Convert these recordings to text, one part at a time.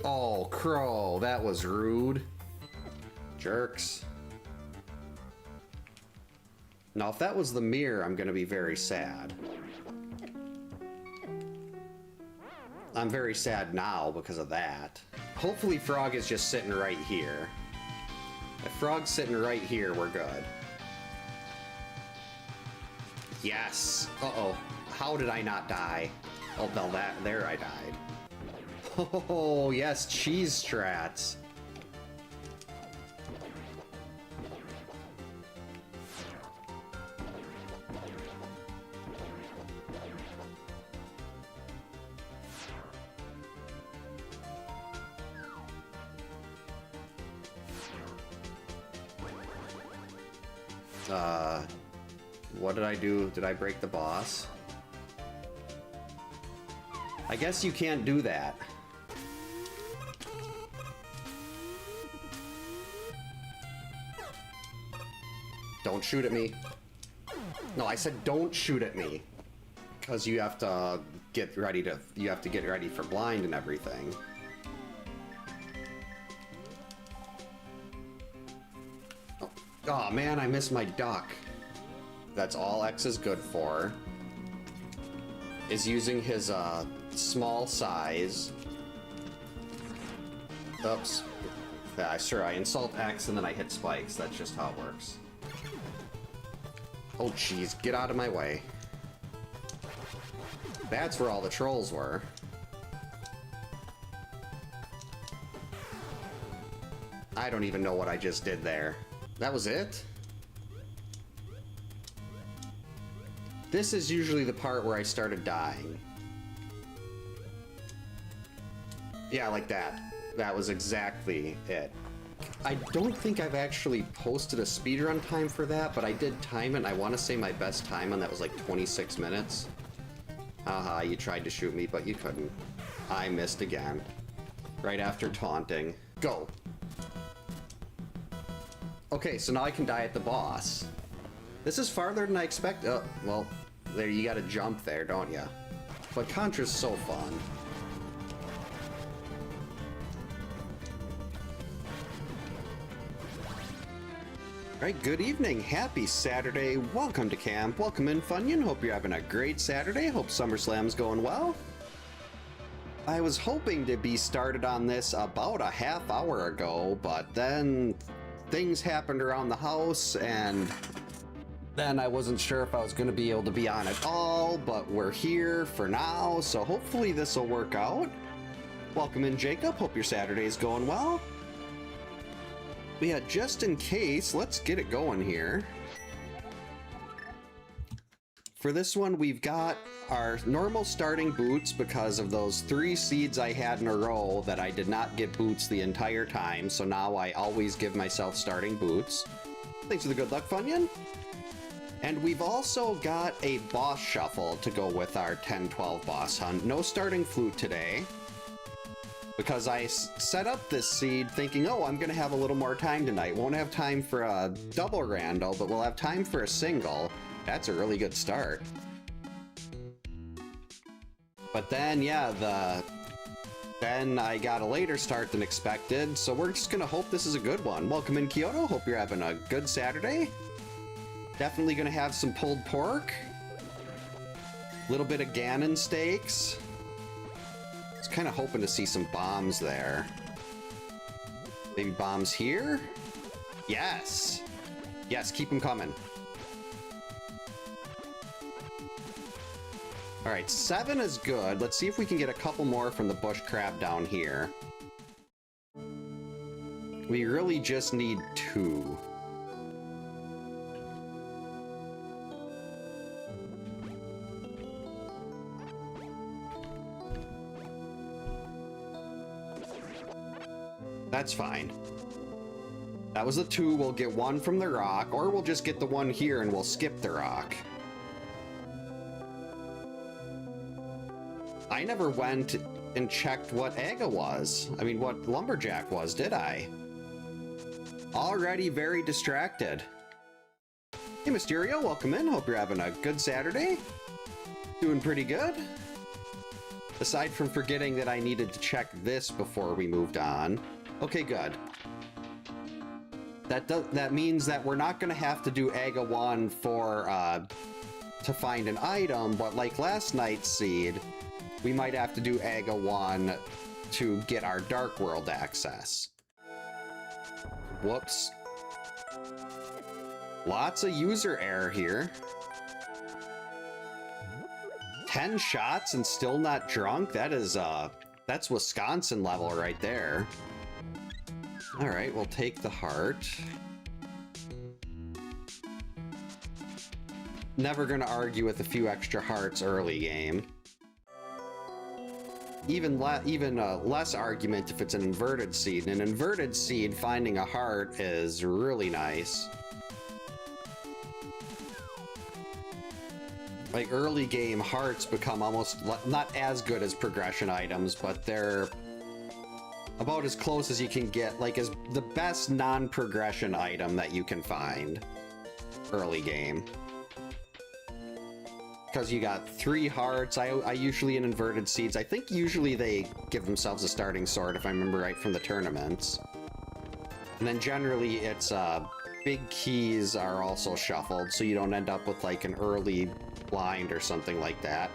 Oh, Crow, that was rude. Jerks. Now, if that was the mirror, I'm gonna be very sad. I'm very sad now because of that. Hopefully Frog is just sitting right here. If Frog's sitting right here, we're good. Yes! Uh-oh. How did I not die? Oh, no, there I died. Oh, yes, cheese strats. What did I do? Did I break the boss? I guess you can't do that. Don't shoot at me. No, I said don't shoot at me. Because you have to get ready for blind and everything. Oh man, I missed my duck. That's all X is good for. Is using his small size. Oops. Yeah, sure, I insult X and then I hit spikes. That's just how it works. Oh jeez, get out of my way. That's where all the trolls were. I don't even know what I just did there. That was it? This is usually the part where I started dying. Yeah, like that. That was exactly it. I don't think I've actually posted a speedrun time for that, but I did time it, and I want to say my best time on that was like 26 minutes. Haha, you tried to shoot me, but you couldn't. I missed again. Right after taunting. Go! Okay, so now I can die at the boss. This is farther than I expected. Oh, well, there, you gotta jump there, don't ya? But Contra's so fun. Alright, good evening, happy Saturday, welcome to camp, welcome in Funyun, hope you're having a great Saturday, hope SummerSlam's going well. I was hoping to be started on this about a half hour ago, but then things happened around the house, and then I wasn't sure if I was going to be able to be on at all, but we're here for now, so hopefully this will work out. Welcome in, Jacob. Hope your Saturday's going well. But yeah, just in case, let's get it going here. For this one, we've got our normal starting boots because of those 3 seeds I had in a row that I did not get boots the entire time, so now I always give myself starting boots. Thanks for the good luck, Funyun. And we've also got a boss shuffle to go with our 10-12 boss hunt. No starting flute today, because I set up this seed thinking, oh, I'm going to have a little more time tonight. Won't have time for a double rando, but we'll have time for a single. That's a really good start. But then, yeah, then I got a later start than expected, so we're just going to hope this is a good one. Welcome in, Kyoto. Hope you're having a good Saturday. Definitely going to have some pulled pork. A little bit of Ganon steaks. I was kind of hoping to see some bombs there. Maybe bombs here? Yes! Yes, keep them coming. Alright, 7 is good. Let's see if we can get a couple more from the bush crab down here. We really just need 2. That's fine. That was the 2. We'll get 1 from the rock, or we'll just get the 1 here and we'll skip the rock. I never went and checked what Aga was. I mean, what Lumberjack was, did I? Already very distracted. Hey, Mysterio, welcome in. Hope you're having a good Saturday. Doing pretty good. Aside from forgetting that I needed to check this before we moved on. Okay, good. That means that we're not going to have to do Aga 1 for, to find an item, but like last night's seed, we might have to do Aga 1 to get our Dark World access. Whoops. Lots of user error here. 10 shots and still not drunk? That is, that's Wisconsin level right there. Alright, we'll take the heart. Never gonna argue with a few extra hearts early game. Even less argument if it's an inverted seed. In an inverted seed, finding a heart is really nice. Like, early game hearts become almost not as good as progression items, but they're about as close as you can get, like, as the best non-progression item that you can find early game. Because you got 3 hearts. I usually in inverted seeds, I think usually they give themselves a starting sword, if I remember right from the tournaments. And then generally it's big keys are also shuffled, so you don't end up with like an early blind or something like that.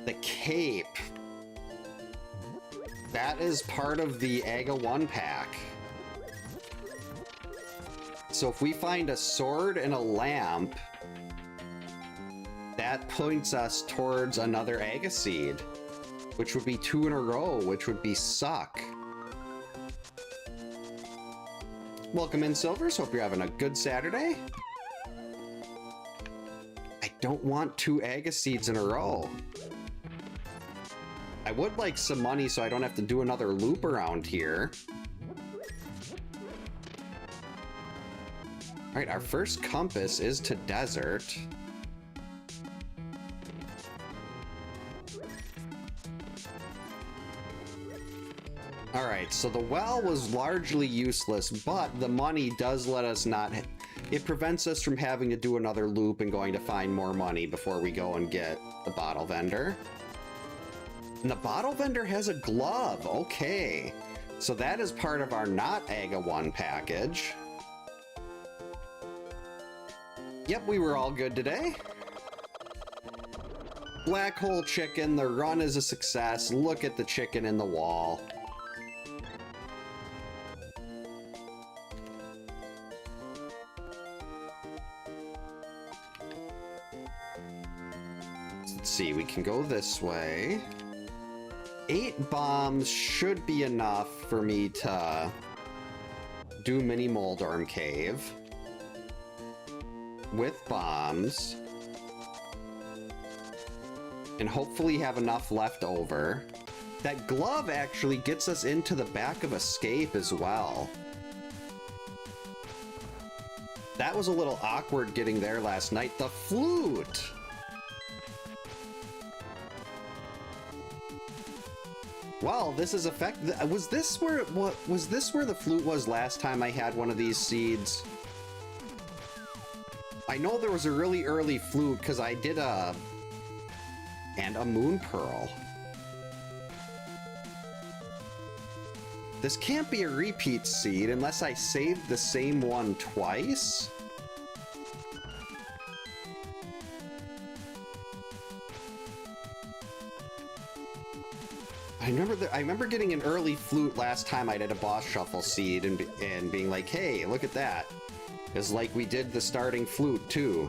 The cape. That is part of the Aga 1 pack. So if we find a sword and a lamp, that points us towards another Aga seed, which would be 2 in a row, which would be suck. Welcome in, Silvers. Hope you're having a good Saturday. I don't want 2 Aga seeds in a row. I would like some money so I don't have to do another loop around here. Alright, our first compass is to desert. Alright, so the well was largely useless, but the money does let us not... It prevents us from having to do another loop and going to find more money before we go and get the bottle vendor. And the bottle vendor has a glove, okay. So that is part of our not Aga 1 package. Yep, we were all good today. Black hole chicken, the run is a success. Look at the chicken in the wall. Let's see, we can go this way. 8 bombs should be enough for me to do mini Moldorm Cave with bombs and hopefully have enough left over. That glove actually gets us into the back of escape as well. That was a little awkward getting there last night. The flute! Well, this is was this where the flute was last time I had one of these seeds? I know there was a really early flute because I did a moon pearl. This can't be a repeat seed unless I saved the same one twice. I remember getting an early flute last time I did a boss shuffle seed and being like, hey, look at that. It's like we did the starting flute too.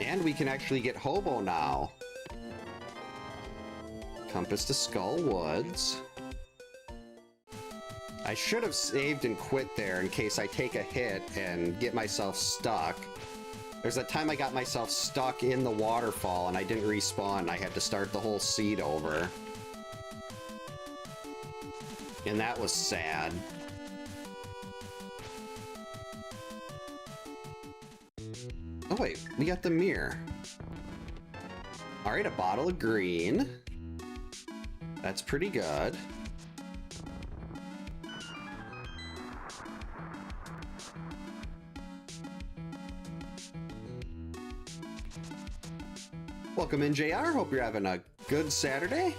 And we can actually get Hobo now. Compass to Skull Woods. I should have saved and quit there in case I take a hit and get myself stuck. There's that time I got myself stuck in the waterfall and I didn't respawn. I had to start the whole seed over. And that was sad. Oh wait, we got the mirror. All right, a bottle of green. That's pretty good. Welcome in, JR. Hope you're having a good Saturday.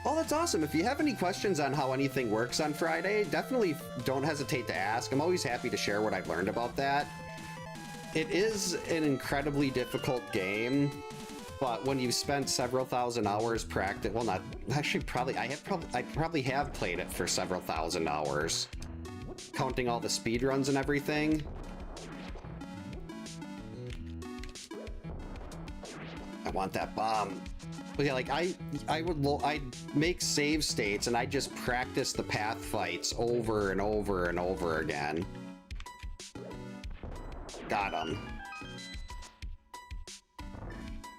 Oh, that's awesome. If you have any questions on how anything works on Friday, definitely don't hesitate to ask. I'm always happy to share what I've learned about that. It is an incredibly difficult game, but when you've spent several thousand hours practice, well, not actually, I probably have played it for several thousand hours, counting all the speed runs and everything. I want that bomb. But yeah, like I'd make save states and I just practice the path fights over and over and over again. Got him.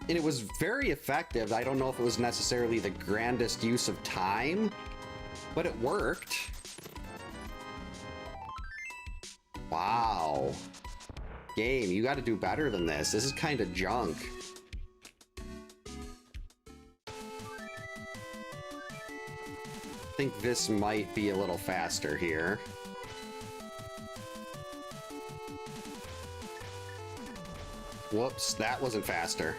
And it was very effective. I don't know if it was necessarily the grandest use of time, but it worked. Wow. Game, you got to do better than this. This is kind of junk. I think this might be a little faster here. Whoops, that wasn't faster.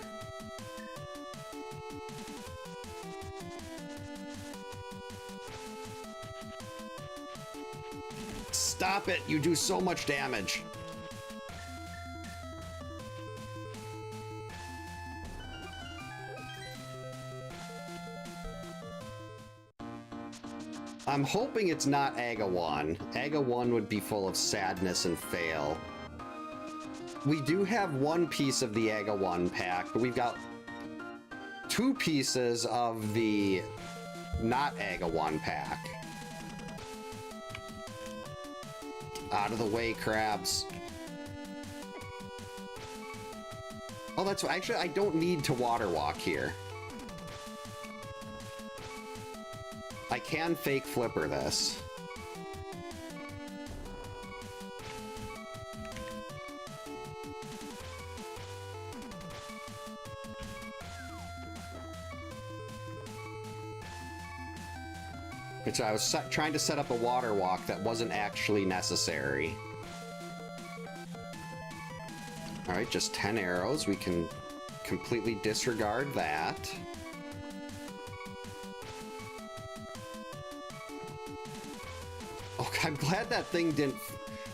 Stop it, you do so much damage. I'm hoping it's not Aga 1. Aga 1 would be full of sadness and fail. We do have one piece of the Aga 1 pack, but we've got two pieces of the not Aga 1 pack. Out of the way, crabs. Oh, that's actually, I don't need to water walk here. I can fake flipper this. Which I was trying to set up a water walk that wasn't actually necessary. All right, just 10 arrows. We can completely disregard that. I'm glad that thing didn't...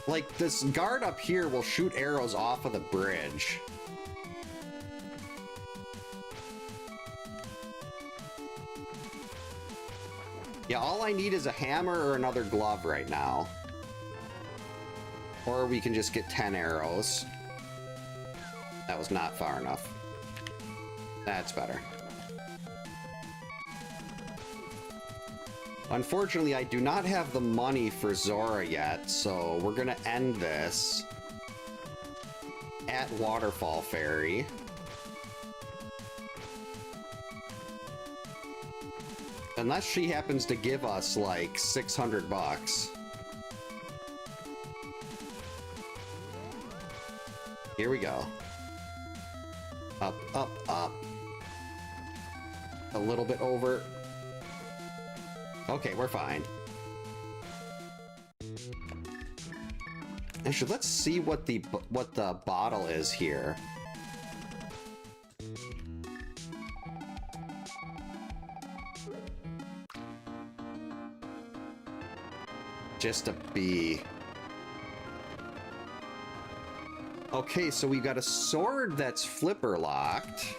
Like, this guard up here will shoot arrows off of the bridge. Yeah, all I need is a hammer or another glove right now. Or we can just get 10 arrows. That was not far enough. That's better. Unfortunately, I do not have the money for Zora yet, so we're gonna end this at Waterfall Ferry. Unless she happens to give us like 600 bucks. Here we go. Up, up, up. A little bit over. Okay, we're fine. Actually, let's see what the bottle is here. Just a bee. Okay, so we've got a sword that's flipper locked.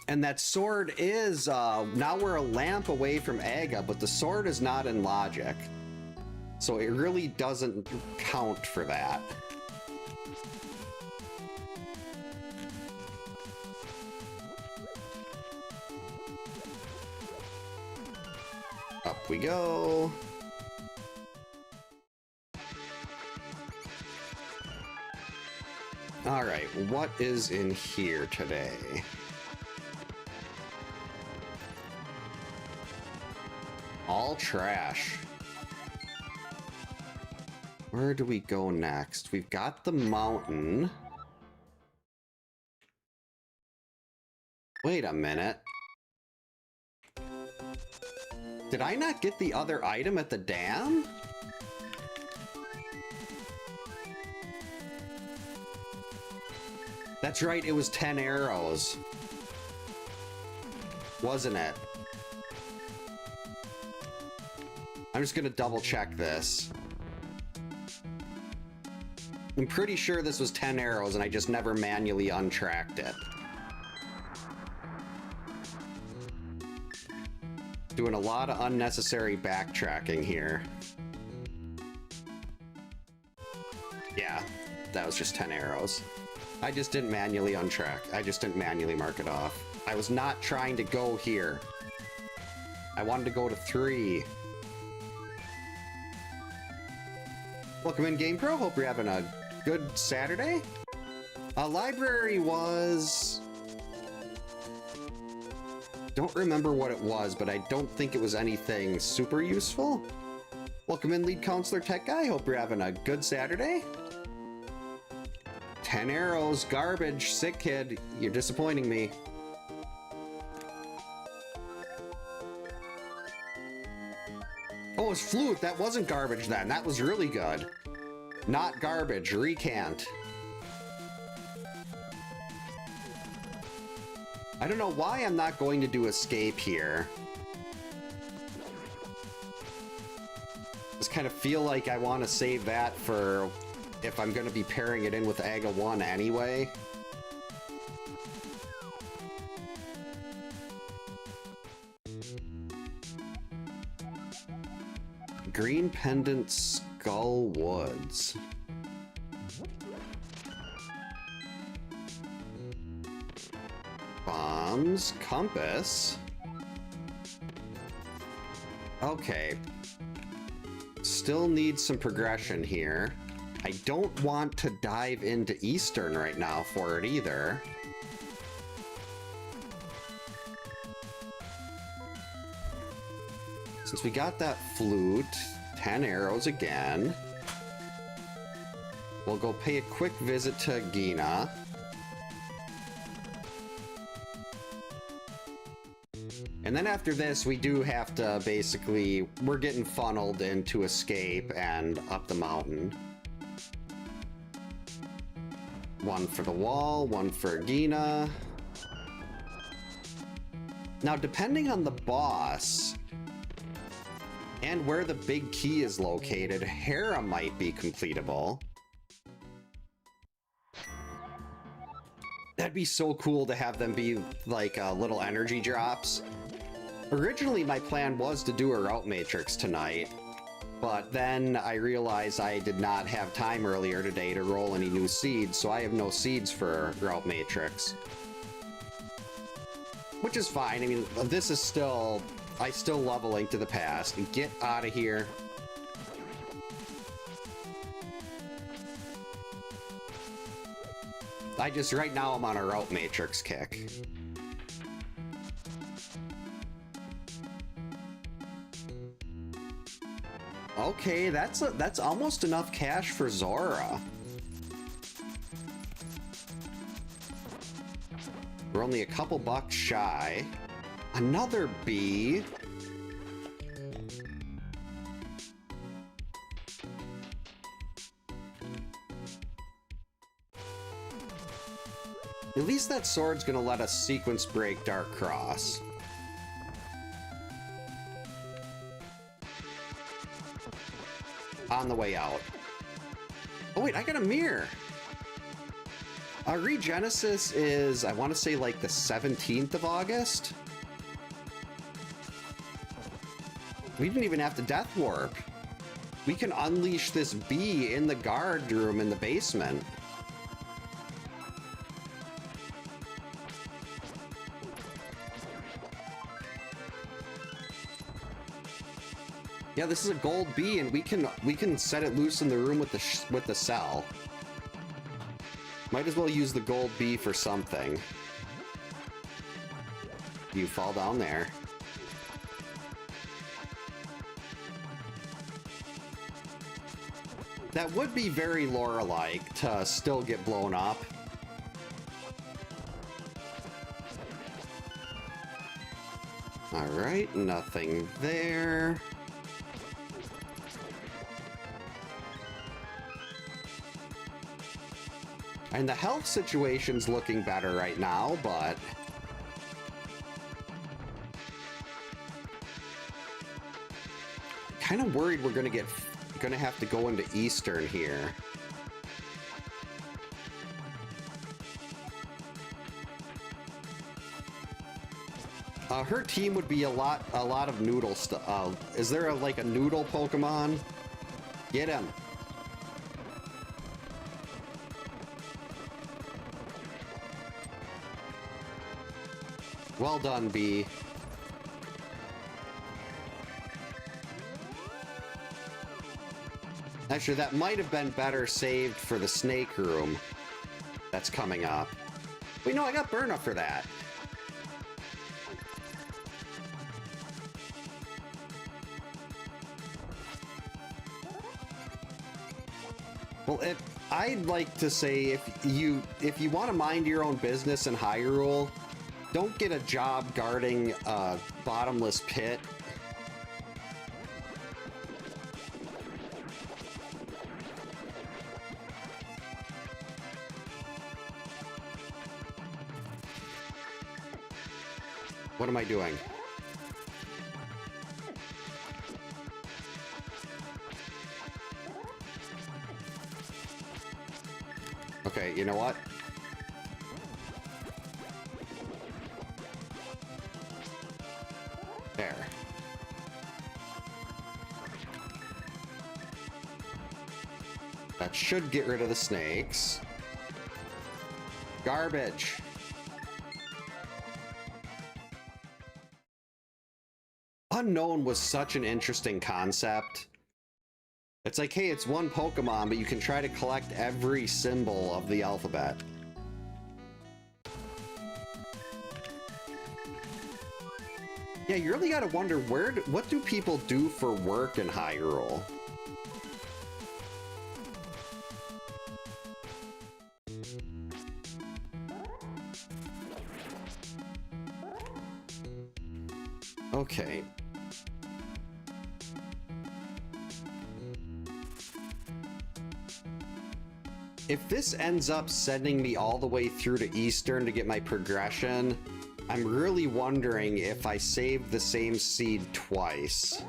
And that sword is, now we're a lamp away from Aga, but the sword is not in logic. So it really doesn't count for that. Up we go. All right, what is in here today? all trash. Where do we go next? We've got the mountain. Wait a minute. Did I not get the other item at the dam? That's right, it was 10 arrows. Wasn't it? I'm just gonna double check this. I'm pretty sure this was 10 arrows and I just never manually untracked it. Doing a lot of unnecessary backtracking here. Yeah, that was just 10 arrows. I just didn't manually untrack. I just didn't manually mark it off. I was not trying to go here. I wanted to go to 3. Welcome in, GamePro. Hope you're having a good Saturday. Library was... Don't remember what it was, but I don't think it was anything super useful. Welcome in, Lead Counselor Tech Guy. Hope you're having a good Saturday. 10 arrows, garbage, sick kid. You're disappointing me. Oh, it's flute. That wasn't garbage then. That was really good. Not garbage. Recant. I don't know why I'm not going to do escape here. Just kind of feel like I want to save that for if I'm going to be pairing it in with Aga 1 anyway. Green Pendant Skull Woods. Bombs, compass. Okay. Still need some progression here. I don't want to dive into Eastern right now for it either. Since we got that flute, 10 arrows again. We'll go pay a quick visit to Gina. And then after this, we do have to basically, we're getting funneled into escape and up the mountain. One for the wall, one for Gina. Now, depending on the boss and where the big key is located, Hera might be completable. That'd be so cool to have them be like little energy drops. Originally, my plan was to do a route matrix tonight, but then I realized I did not have time earlier today to roll any new seeds, so I have no seeds for route matrix. Which is fine. I mean, this is still... I still love A Link to the Past. Get out of here. Right now I'm on a route matrix kick. Okay, that's almost enough cash for Zora. We're only a couple bucks shy. Another bee. At least that sword's gonna let us sequence break Dark Cross. On the way out. Oh wait, I got a mirror. Regenesis is, I want to say, like the 17th of August. We didn't even have to death warp. We can unleash this bee in the guard room in the basement. Yeah, this is a gold bee, and we can set it loose in the room with the cell. Might as well use the gold bee for something. You fall down there. That would be very Lore-like to still get blown up. Alright, nothing there. And the health situation's looking better right now, but... kind of worried we're gonna have to go into Eastern here. Her team would be a lot of noodle stuff. Is there like a noodle Pokemon? Get him. Well done, B. Actually, that might have been better saved for the snake room that's coming up. Wait, no, I got burn up for that. Well, I'd like to say if you want to mind your own business in Hyrule, don't get a job guarding a bottomless pit. What am I doing? Okay, you know what? There. That should get rid of the snakes. Garbage. Unknown was such an interesting concept. It's like, hey, it's one Pokemon, but you can try to collect every symbol of the alphabet. Yeah, you really gotta wonder, what do people do for work in Hyrule? Okay. If this ends up sending me all the way through to Eastern to get my progression, I'm really wondering if I saved the same seed twice.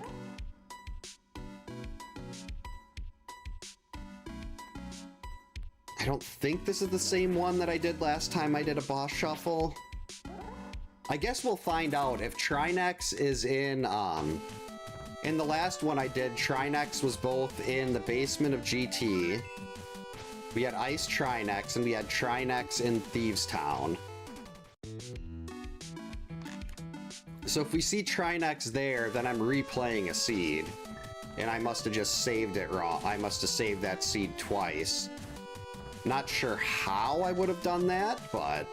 I don't think this is the same one that I did last time I did a boss shuffle. I guess we'll find out if Trinex is in the last one I did, Trinex was both in the basement of GT. We had Ice Trinex, and we had Trinex in Thieves Town. So if we see Trinex there, then I'm replaying a seed. And I must have just saved it wrong. I must have saved that seed twice. Not sure how I would have done that, but...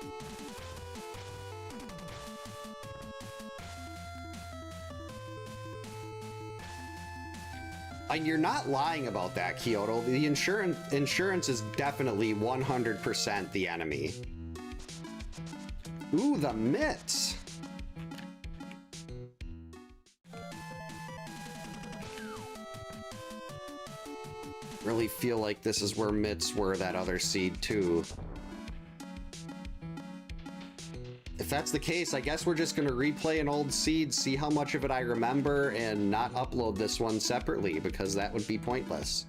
And you're not lying about that, Kyoto. The insurance is definitely 100% the enemy. Ooh, the mitts. Really feel like this is where mitts were that other seed too. If that's the case, I guess we're just going to replay an old seed, see how much of it I remember, and not upload this one separately, because that would be pointless.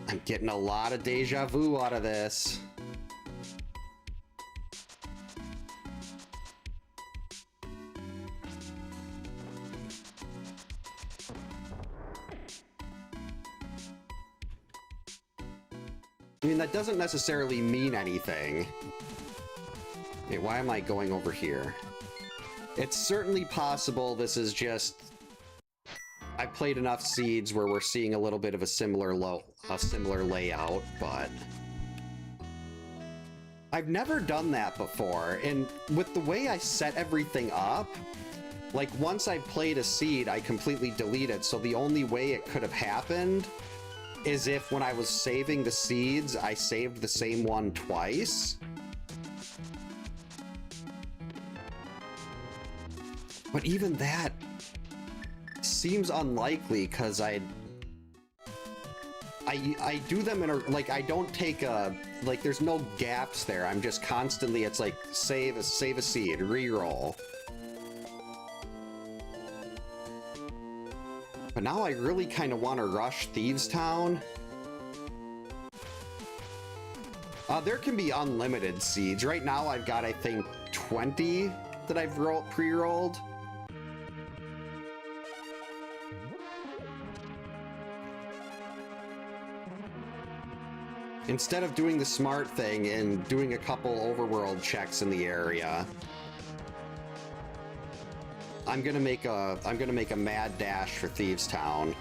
I'm getting a lot of deja vu out of this. I mean, that doesn't necessarily mean anything. Wait, why am I going over here? It's certainly possible this is just... I played enough seeds where we're seeing a little bit of a similar layout, but... I've never done that before, and with the way I set everything up, like once I played a seed, I completely delete it, so the only way it could have happened is if when I was saving the seeds, I saved the same one twice. But even that seems unlikely, because I do them in a, like, I don't take a, like, there's no gaps there. I'm just constantly, it's like, save a seed, reroll. But now I really kind of want to rush Thieves Town. There can be unlimited seeds. Right now I've got, I think, 20 that I've pre-rolled. Instead of doing the smart thing and doing a couple overworld checks in the area, I'm gonna make a mad dash for Thieves Town.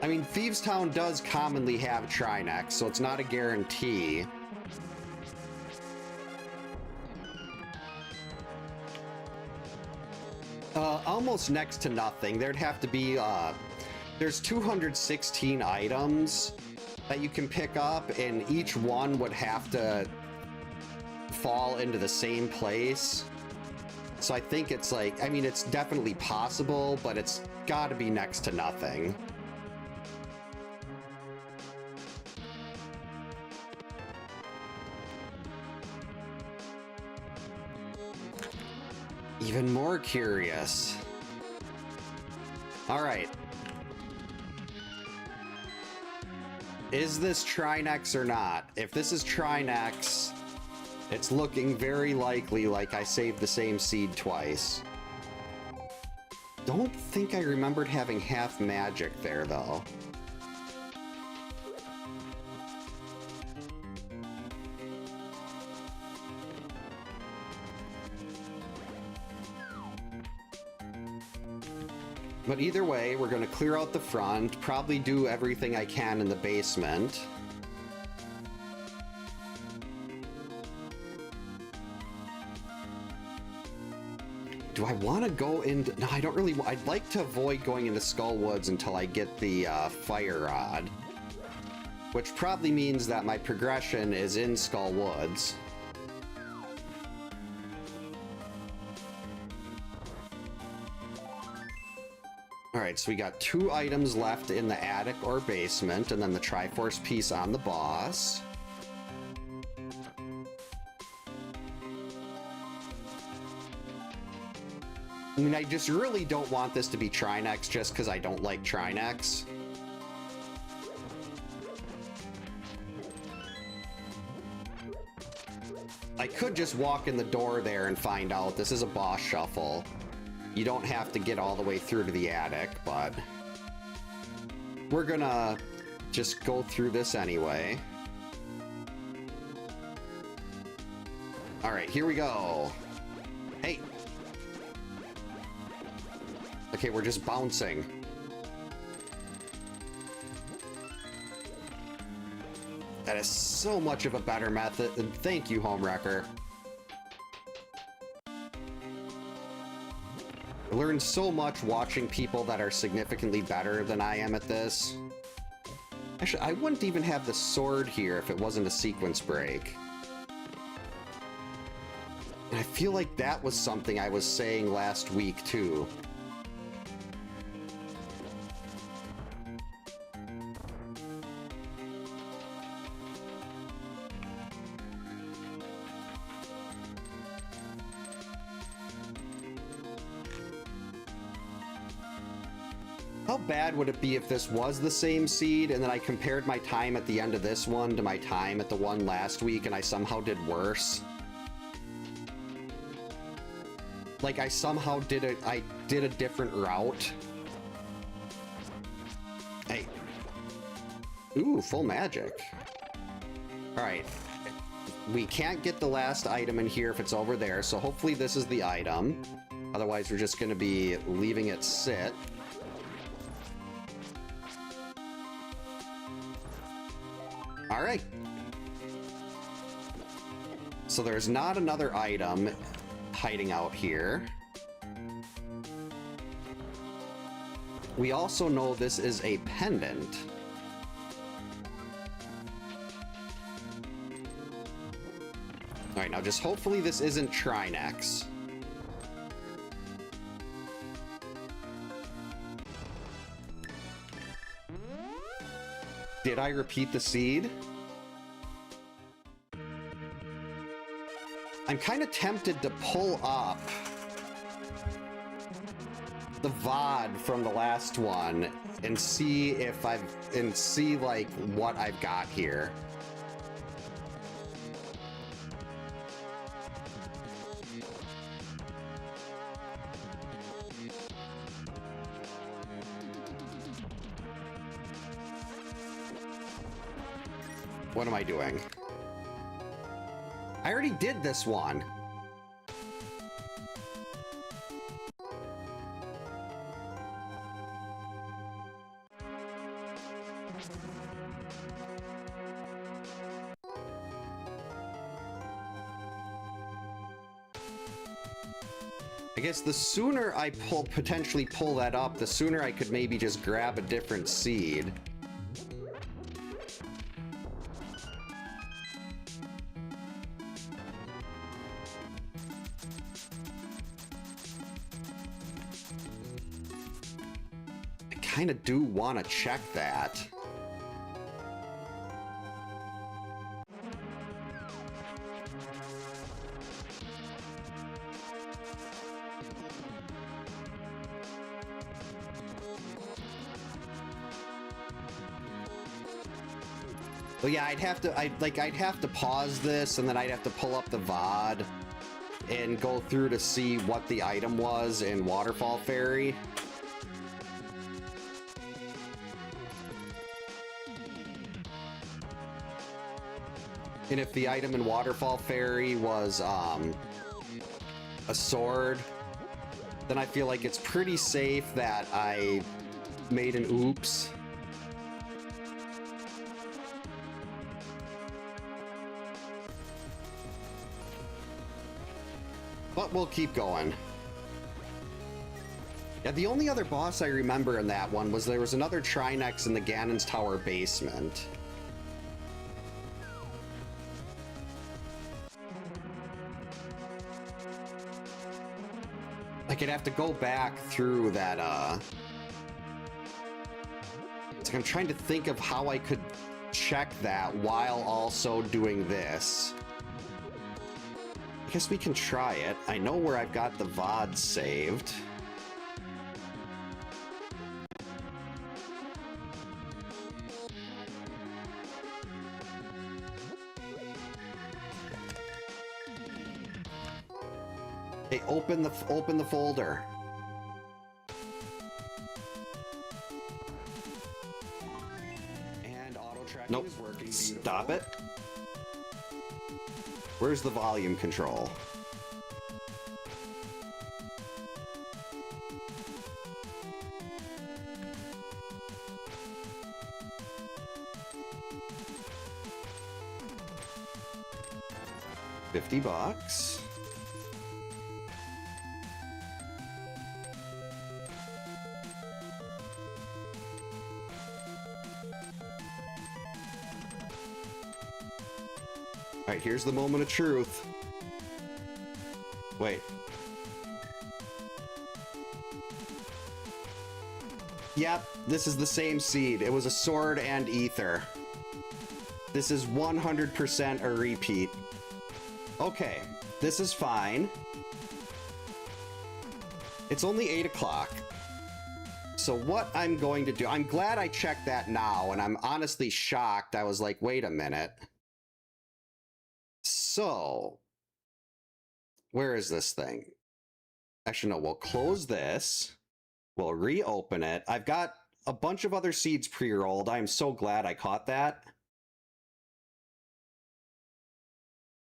I mean, Thieves Town does commonly have Trinex, so it's not a guarantee. Almost next to nothing. There'd have to be, there's 216 items that you can pick up, and each one would have to fall into the same place. So I think it's like, I mean, it's definitely possible, but it's gotta be next to nothing. Even more curious. All right. Is this Trinex or not? If this is Trinex, it's looking very likely like I saved the same seed twice. Don't think I remembered having half magic there, though. But either way, we're going to clear out the front, probably do everything I can in the basement. Do I want to go into... No, I don't really... I'd like to avoid going into Skull Woods until I get the fire rod. Which probably means that my progression is in Skull Woods. Alright, so we got 2 items left in the attic or basement, and then the Triforce piece on the boss. I mean, I just really don't want this to be Trinex just because I don't like Trinex. I could just walk in the door there and find out this is a boss shuffle. You don't have to get all the way through to the attic, but we're gonna just go through this anyway. All right, here we go. Hey. Okay, we're just bouncing. That is so much of a better method. Thank you, Homewrecker. I learned so much watching people that are significantly better than I am at this. Actually, I wouldn't even have the sword here if it wasn't a sequence break. And I feel like that was something I was saying last week, too. How bad would it be if this was the same seed and then I compared my time at the end of this one to my time at the one last week and I somehow did worse? Like I somehow did a different route. Hey. Ooh, full magic. Alright. We can't get the last item in here if it's over there, so hopefully this is the item. Otherwise, we're just going to be leaving it sit. All right. So there's not another item hiding out here. We also know this is a pendant. All right, now just hopefully this isn't Trinex. Did I repeat the seed? I'm kind of tempted to pull up the VOD from the last one and see if like what I've got here. What am I doing? I already did this one. I guess the sooner I potentially pull that up, the sooner I could maybe just grab a different seed. I kind of do want to check that. Well, yeah, I'd have to pause this, and then I'd have to pull up the VOD and go through to see what the item was in Waterfall Fairy. And if the item in Waterfall Fairy was a sword, then I feel like it's pretty safe that I made an oops. But we'll keep going. Yeah, the only other boss I remember in that one was there was another Trinex in the Ganon's Tower basement. Like, I'd have to go back through that, It's like I'm trying to think of how I could check that while also doing this. I guess we can try it. I know where I've got the VOD saved. Hey, open the folder. And auto tracking is working. Stop it. Where's the volume control? $50. All right, here's the moment of truth. Wait. Yep, this is the same seed. It was a sword and ether. This is 100% a repeat. Okay, this is fine. It's only 8 o'clock. So what I'm going to do, I'm glad I checked that now, and I'm honestly shocked. I was like, wait a minute. So, where is this thing? Actually, no, we'll close this. We'll reopen it. I've got a bunch of other seeds pre-rolled. I'm so glad I caught that.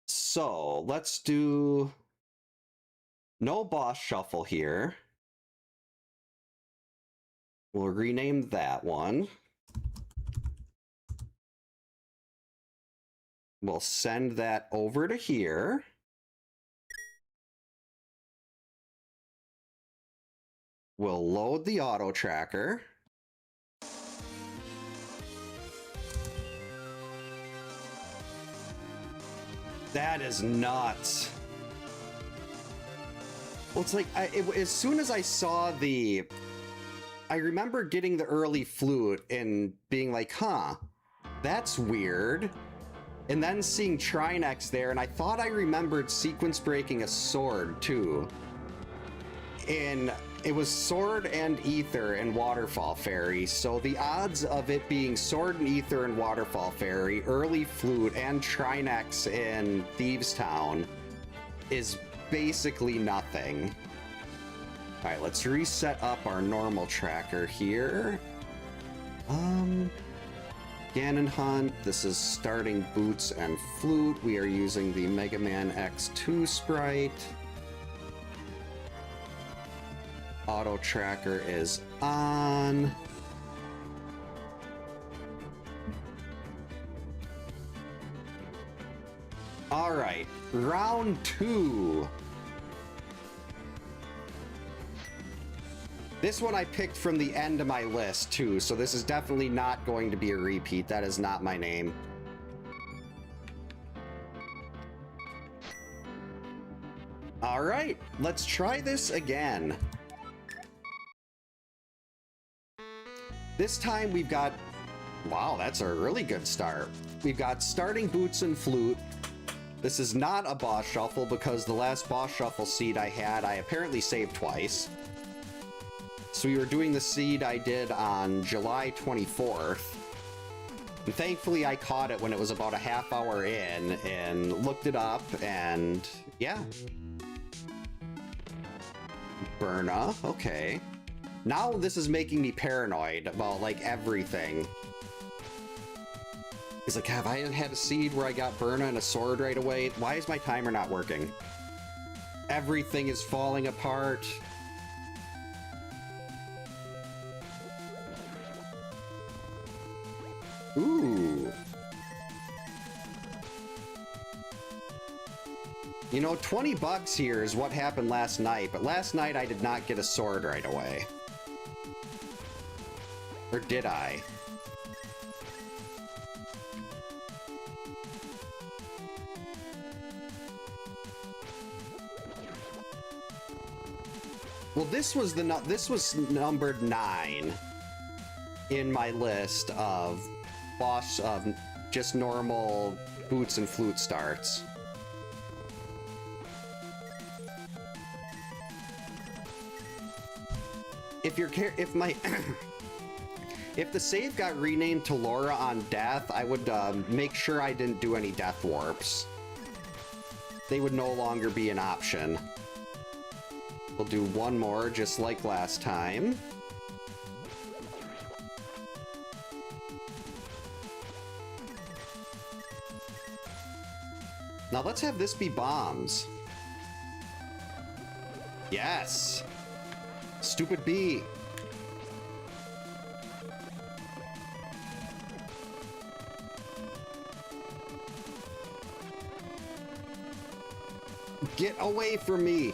So, let's do No boss shuffle here. We'll rename that one. We'll send that over to here. We'll load the auto tracker. That is nuts. Well, it's like, as soon as I saw the... I remember getting the early flute and being like, huh, that's weird. And then seeing Trinex there, and I thought I remembered sequence breaking a sword, too. And it was Sword and Ether and Waterfall Fairy, so the odds of it being Sword and Ether and Waterfall Fairy, early flute, and Trinex in Thieves Town is basically nothing. Alright, let's reset up our normal tracker here. Ganon Hunt, this is starting boots and flute. We are using the Mega Man X2 sprite. Auto tracker is on. All right, round 2. This one I picked from the end of my list too, so this is definitely not going to be a repeat. That is not my name. All right, let's try this again. This time we've got, wow, that's a really good start. We've got starting boots and flute. This is not a boss shuffle because the last boss shuffle seed I had, I apparently saved twice. So we were doing the seed I did on July 24th. And thankfully I caught it when it was about a half hour in and looked it up and yeah. Burna, okay. Now this is making me paranoid about, like, everything. It's like, have I had a seed where I got Burna and a sword right away? Why is my timer not working? Everything is falling apart. Ooh. You know, 20 bucks here is what happened last night, but last night I did not get a sword right away. Or did I? Well, this was numbered 9 in my list of boss of just normal boots and flute starts. If the save got renamed to Laura on death, I would make sure I didn't do any death warps. They would no longer be an option. We'll do one more, just like last time. Now let's have this be bombs. Yes! Stupid bee! Get away from me!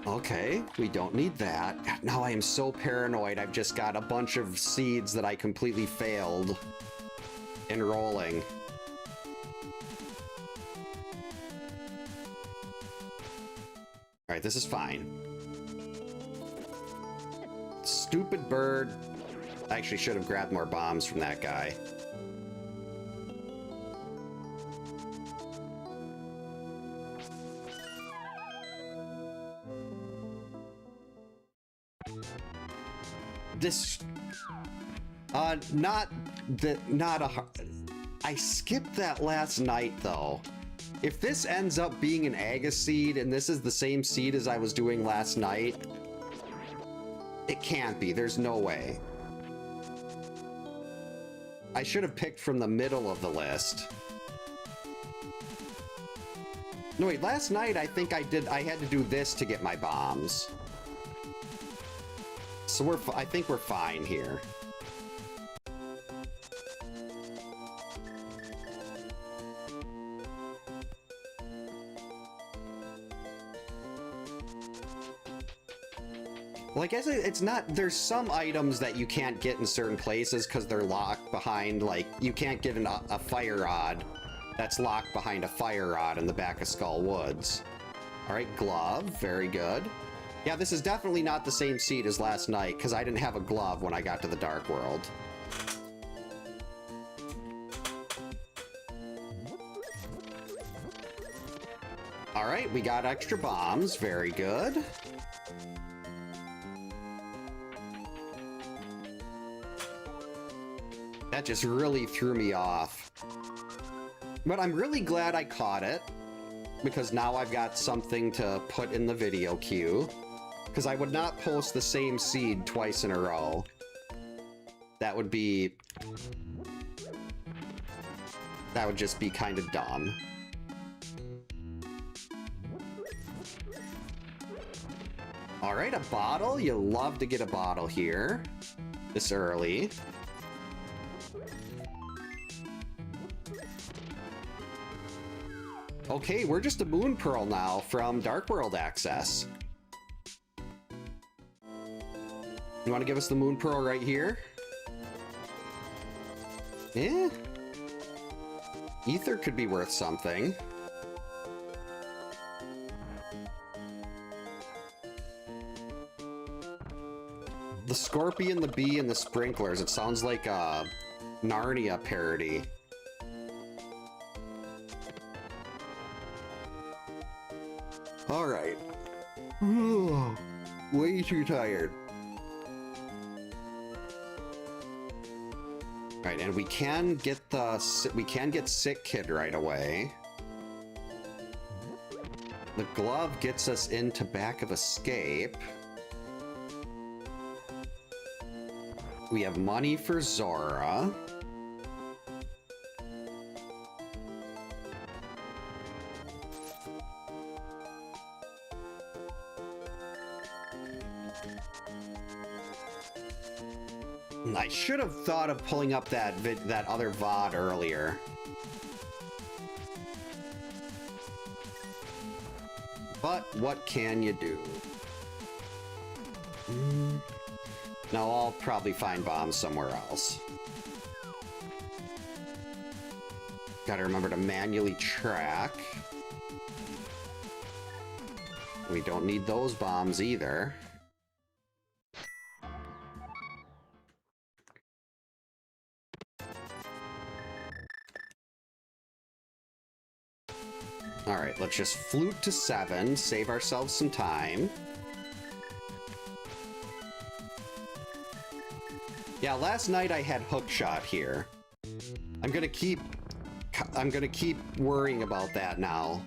Okay, we don't need that. God, now I am so paranoid. I've just got a bunch of seeds that I completely failed enrolling. Alright, this is fine. Stupid bird. I actually should have grabbed more bombs from that guy. This, I skipped that last night though. If this ends up being an Aga seed and this is the same seed as I was doing last night, it can't be, there's no way. I should have picked from the middle of the list. No, wait, last night I think I had to do this to get my bombs. So I think we're fine here. Well, I guess it's not, there's some items that you can't get in certain places because they're locked behind, like, you can't get a fire rod that's locked behind a fire rod in the back of Skull Woods. All right, glove, very good. Yeah, this is definitely not the same seed as last night because I didn't have a glove when I got to the Dark World. All right, we got extra bombs, very good. That just really threw me off. But I'm really glad I caught it, because now I've got something to put in the video queue. Because I would not post the same seed twice in a row. That would just be kind of dumb. Alright, a bottle. You love to get a bottle here this early. Okay, we're just a Moon Pearl now from Dark World Access. You want to give us the Moon Pearl right here? Yeah. Ether could be worth something. The Scorpion, the Bee, and the Sprinklers. It sounds like a Narnia parody. All right. Way too tired. All right, and we can get Sick Kid right away. The glove gets us into Back of Escape. We have money for Zora. I should have thought of pulling up that other VOD earlier. But what can you do? No, I'll probably find bombs somewhere else. Gotta remember to manually track. We don't need those bombs either. Alright, let's just flute to 7, save ourselves some time. Yeah, last night I had hookshot here. I'm gonna keep worrying about that now.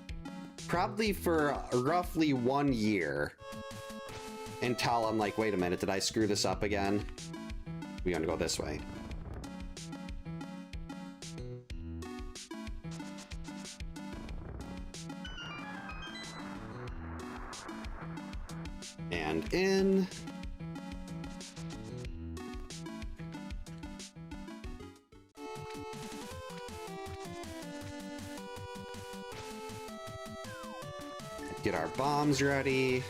Probably for roughly 1 year. Until I'm like, wait a minute, did I screw this up again? We're gonna go this way. And in. Get our bombs ready.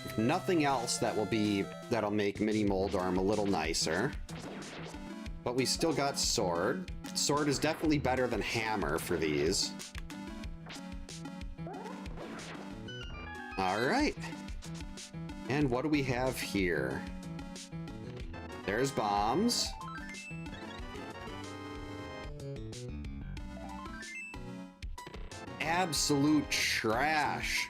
If nothing else, that'll make Mini Moldorm a little nicer. But we still got Sword. Sword is definitely better than Hammer for these. All right. And what do we have here? There's bombs. Absolute trash.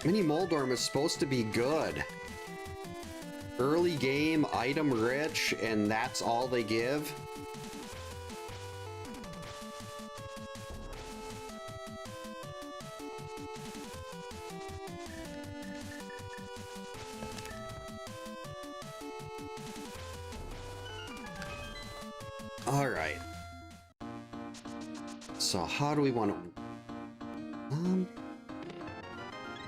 Mini Moldorm is supposed to be good. Early game, item rich, and that's all they give. All right. So how do we want to...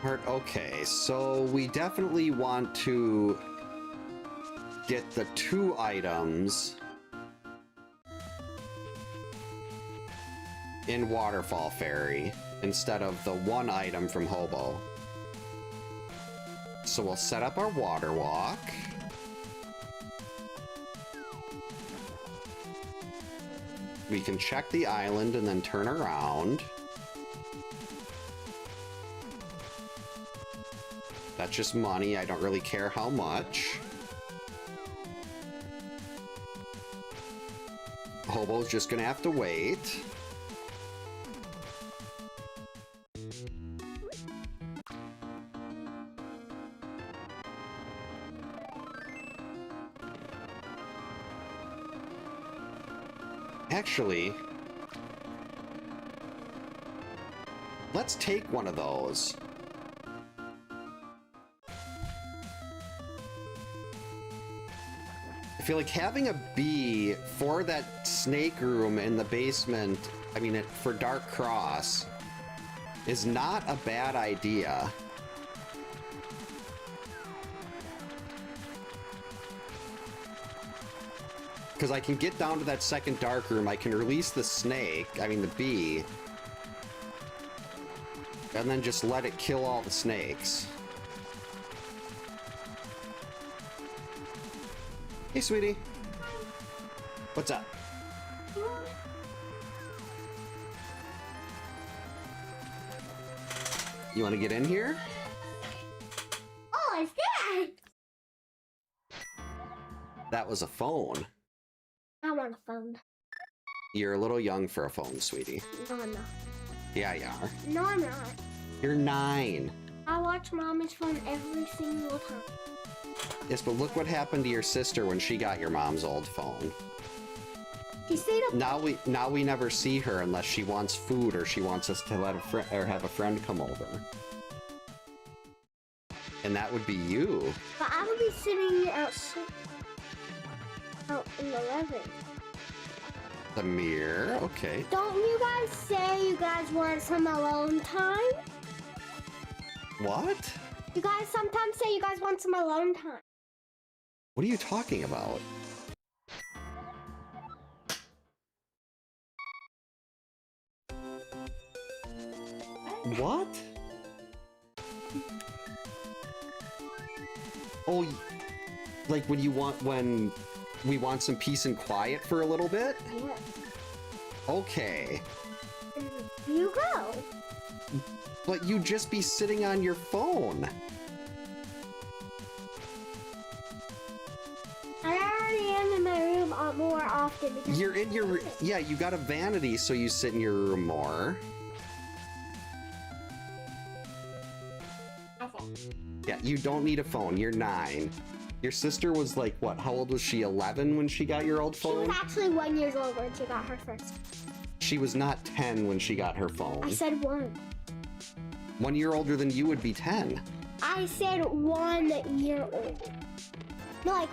Heart, okay, so we definitely want to get the 2 items in Waterfall Fairy instead of the 1 item from Hobo. So we'll set up our water walk. We can check the island and then turn around. That's just money. I don't really care how much. Hobo's just gonna have to wait. Actually, let's take one of those. I feel like having a bee for that snake room in the basement, I mean, for Dark Cross, is not a bad idea. Because I can get down to that second dark room, I can release the snake, I mean the bee, and then just let it kill all the snakes. Hey, sweetie. What's up? You want to get in here? Oh, it's that! That was a phone. I want a phone. You're a little young for a phone, sweetie. No, I'm not. Yeah, you are. No, I'm not. You're 9. I watch Mommy's phone every single time. Yes, but look what happened to your sister when she got your mom's old phone. She stayed up. Now we never see her unless she wants food or she wants us to let a friend or have a friend come over. And that would be you. But I would be sitting out in the living. The mirror, okay. Don't you guys say you guys want some alone time? What? You guys sometimes say you guys want some alone time. What are you talking about? What? Oh, like when we want some peace and quiet for a little bit? Yeah. Okay. You go. But you'd just be sitting on your phone. I already am in my room more often. Because You're in your... Yeah, you got a vanity, so you sit in your room more. Okay. Yeah, you don't need a phone. You're 9. Your sister was like, what? How old was she? 11 when she got your old She phone? was actually 1 year old when she got her first. She was not 10 when she got her phone. I said 1. 1 year older than you would be 10. I said 1 year old. No, like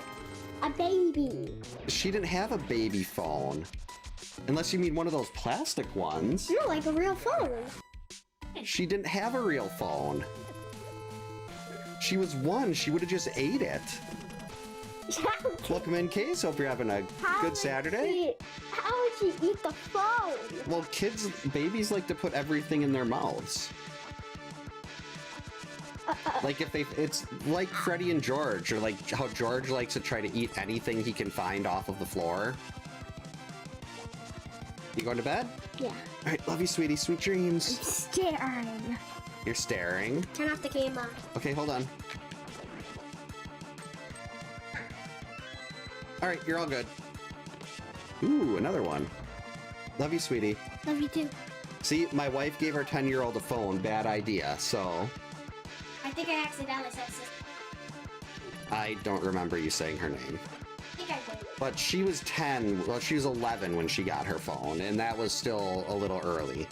a baby. She didn't have a baby phone. Unless you mean one of those plastic ones. No, like a real phone. She didn't have a real phone. She was 1. She would have just ate it. Welcome in, Case. Hope you're having a good Saturday. How would she eat the phone? Well, babies like to put everything in their mouths. Like it's like Freddy and George, or like how George likes to try to eat anything he can find off of the floor. You going to bed? Yeah. All right, love you, sweetie. Sweet dreams. I'm staring. You're staring. Turn off the camera. Okay, hold on. All right, you're all good. Ooh, another one. Love you, sweetie. Love you too. See, my wife gave her 10-year-old a phone. Bad idea, so... I think I accidentally said sister. I don't remember you saying her name. I think I did. But she was 10, well, she was 11 when she got her phone, and that was still a little early.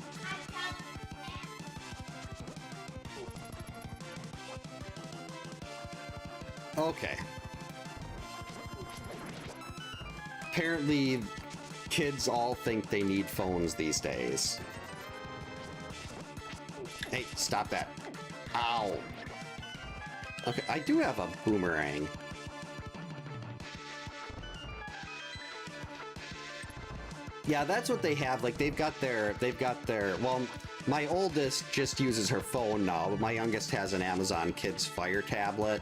Okay. Apparently, kids all think they need phones these days. Hey, stop that. Ow. Okay, I do have a boomerang. Yeah, that's what they have. Like, they've got their, well, my oldest just uses her phone now, but my youngest has an Amazon Kids Fire tablet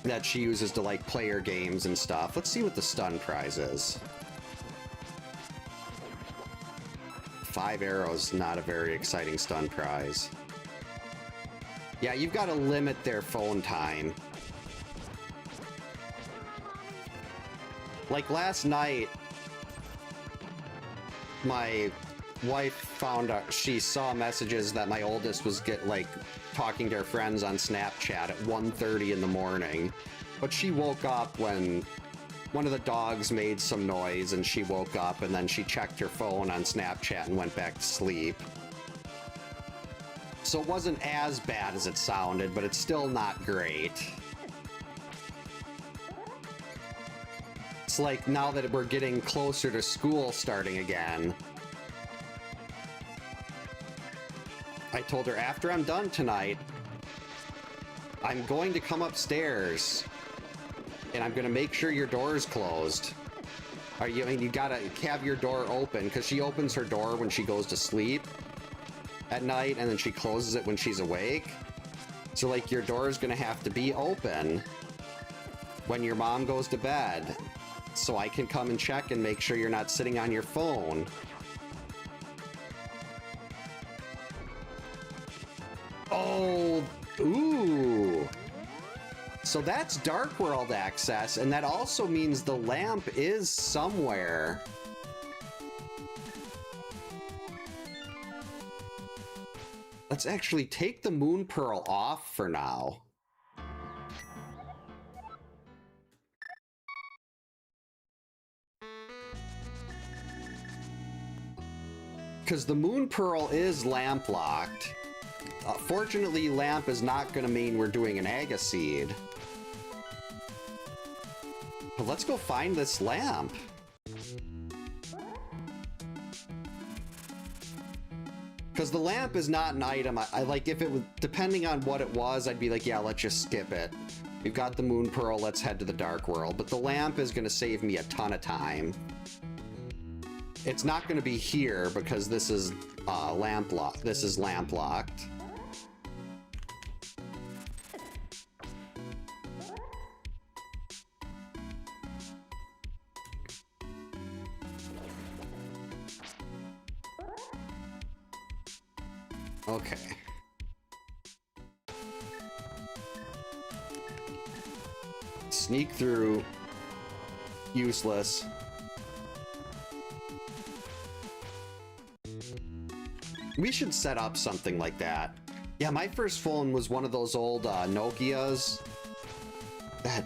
that she uses to, like, play her games and stuff. Let's see what the stun prize is. 5 arrows, not a very exciting stun prize. Yeah, you've got to limit their phone time. Like last night, my wife found out, she saw messages that my oldest was talking to her friends on Snapchat at 1:30 in the morning. But she woke up when one of the dogs made some noise, and she woke up, and then she checked her phone on Snapchat and went back to sleep. So it wasn't as bad as it sounded, but it's still not great. It's like now that we're getting closer to school starting again, I told her after I'm done tonight, I'm going to come upstairs and I'm going to make sure your door is closed. I mean, you gotta have your door open, because she opens her door when she goes to sleep at night, and then she closes it when she's awake. So, like, your door is going to have to be open when your mom goes to bed, so I can come and check and make sure you're not sitting on your phone. Oh, ooh. So that's Dark World access, and that also means the lamp is somewhere. Let's actually take the Moon Pearl off for now. Because the Moon Pearl is lamp locked. Fortunately, lamp is not going to mean we're doing an Agaseed. But let's go find this lamp. Because the lamp is not an item. I like, if it was, depending on what it was, I'd be like, yeah, let's just skip it. We've got the Moon Pearl, let's head to the Dark World. But the lamp is going to save me a ton of time. It's not going to be here because this is lamp locked. This is lamp locked. Okay. Sneak through. Useless. We should set up something like that. Yeah, my first phone was one of those old Nokias. That...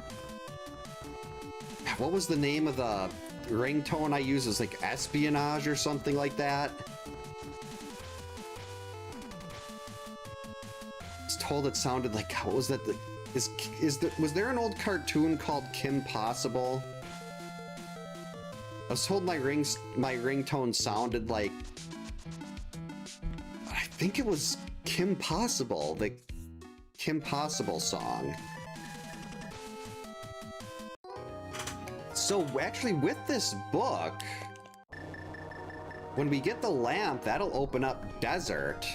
What was the name of the ringtone I used? It was like Espionage or something like that. I was told it sounded like... What was that? Was there an old cartoon called Kim Possible? I was told my ringtone sounded like... I think it was Kim Possible, the Kim Possible song. So actually with this book, when we get the lamp, that'll open up desert.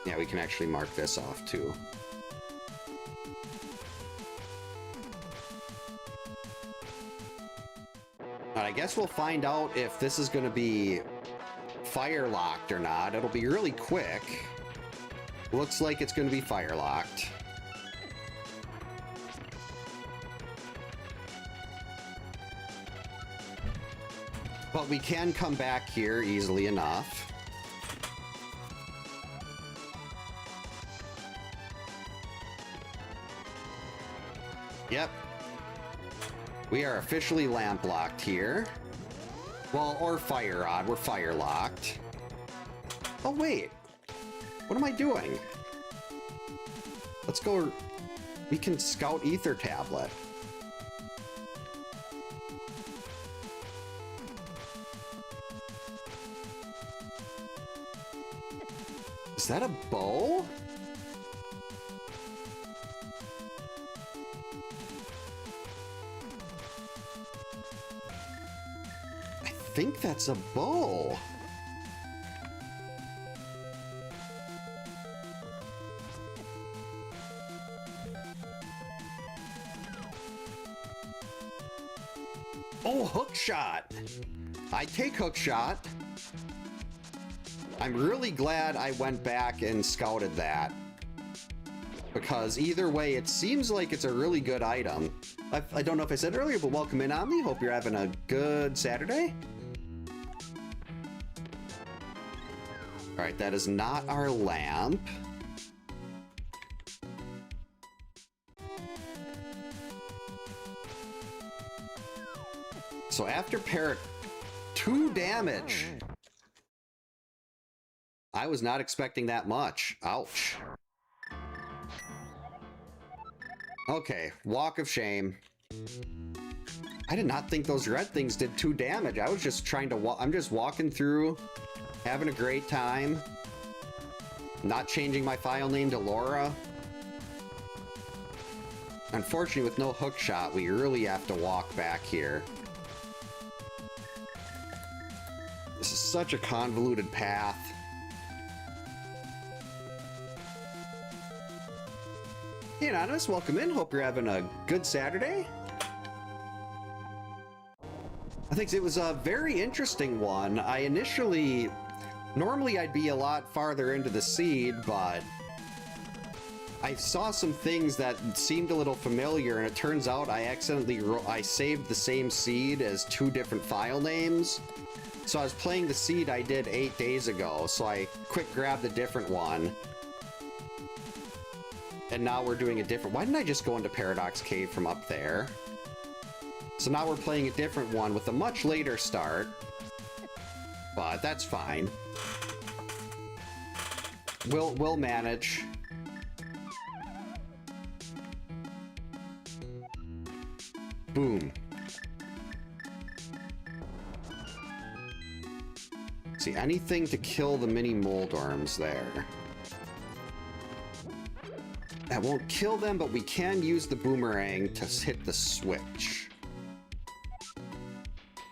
Yeah, we can actually mark this off too. I guess we'll find out if this is going to be fire locked or not. It'll be really quick. Looks like it's going to be fire locked. But we can come back here easily enough. Yep. We are officially lamp locked here. Well, or fire rod. We're fire locked. Oh, wait. What am I doing? Let's go We can scout ether tablet. Is that a bow? I think that's a bow. Oh, hook shot. I take hook shot. I'm really glad I went back and scouted that, because either way, it seems like it's a really good item. I don't know if I said earlier, but welcome in, Omni. Hope you're having a good Saturday. All right, that is not our lamp. So after parrot, 2 damage. I was not expecting that much. Ouch. Okay, walk of shame. I did not think those red things did 2 damage. I was just trying to I'm just walking through, having a great time. Not changing my file name to Laura. Unfortunately, with no hook shot, we really have to walk back here. This is such a convoluted path. Hey, Anonymous, welcome in. Hope you're having a good Saturday. I think it was a very interesting one. Normally I'd be a lot farther into the seed, but I saw some things that seemed a little familiar, and it turns out I saved the same seed as 2 different file names. So I was playing the seed I did 8 days ago, so I quick grabbed a different one. And now we're doing a different... Why didn't I just go into Paradox Cave from up there? So now we're playing a different one with a much later start. But that's fine. We'll manage. Boom. See, anything to kill the mini Moldorms there. That won't kill them, but we can use the boomerang to hit the switch.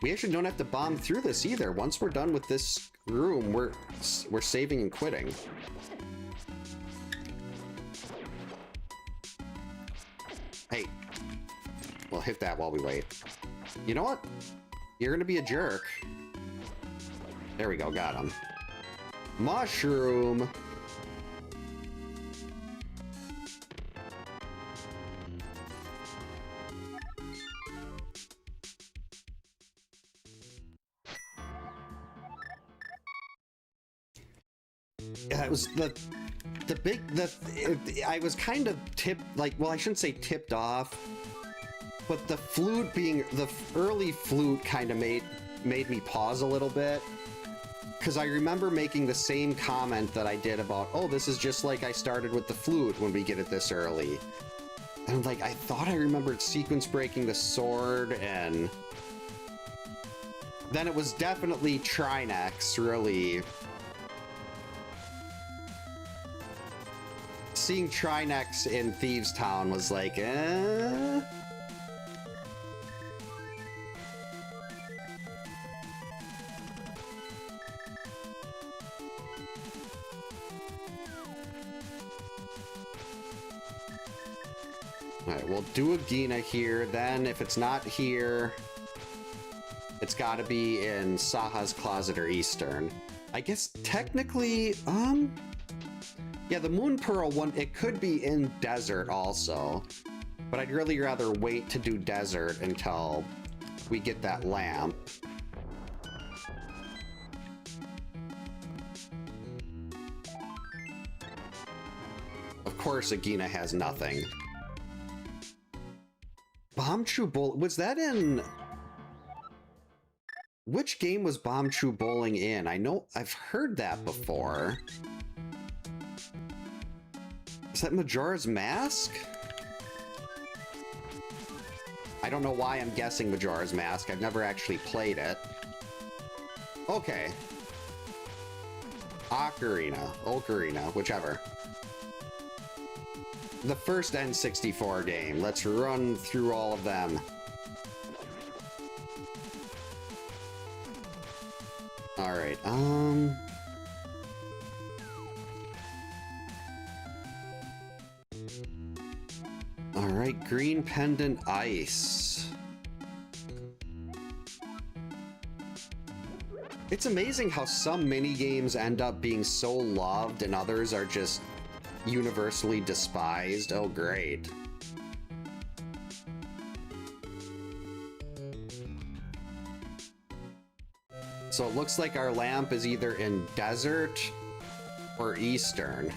We actually don't have to bomb through this either. Once we're done with this room, we're saving and quitting. Hey, we'll hit that while we wait. You know what? You're gonna be a jerk. There we go, got him. Mushroom. Yeah, it was I was kind of well, I shouldn't say tipped off, but the flute being, the early flute kind of made me pause a little bit. Because I remember making the same comment that I did about, oh, this is just like I started with the flute when we get it this early. And like, I thought I remembered sequence breaking the sword, and then it was definitely Trinex, really. Seeing Trinex in Thieves Town was like, eh? Alright, we'll do a Gina here, then if it's not here, it's gotta be in Saha's Closet or Eastern. I guess technically, yeah, the Moon Pearl one, it could be in Desert also, but I'd really rather wait to do Desert until we get that lamp. Of course, Agina has nothing. Bomb True Bowl, was that in... Which game was Bomb True Bowling in? I know I've heard that before. Is that Majora's Mask? I don't know why I'm guessing Majora's Mask. I've never actually played it. Okay. Ocarina, whichever. The first N64 game. Let's run through all of them. Alright, Alright, Green Pendant Ice. It's amazing how some mini-games end up being so loved and others are just universally despised. Oh, great. So it looks like our lamp is either in desert or eastern.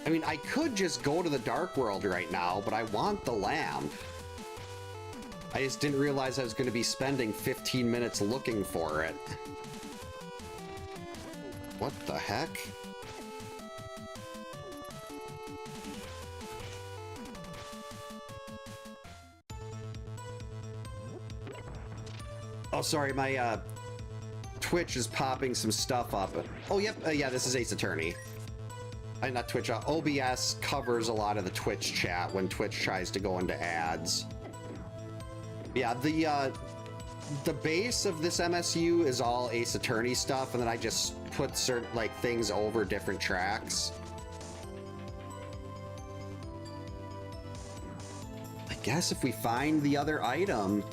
I mean, I could just go to the Dark World right now, but I want the lamp. I just didn't realize I was going to be spending 15 minutes looking for it. What the heck? Oh, sorry, my Twitch is popping some stuff up. Oh, yep, yeah, this is Ace Attorney. Not Twitch, OBS covers a lot of the Twitch chat when Twitch tries to go into ads. Yeah, the base of this MSU is all Ace Attorney stuff, and then I just put certain, like, things over different tracks. I guess if we find the other item...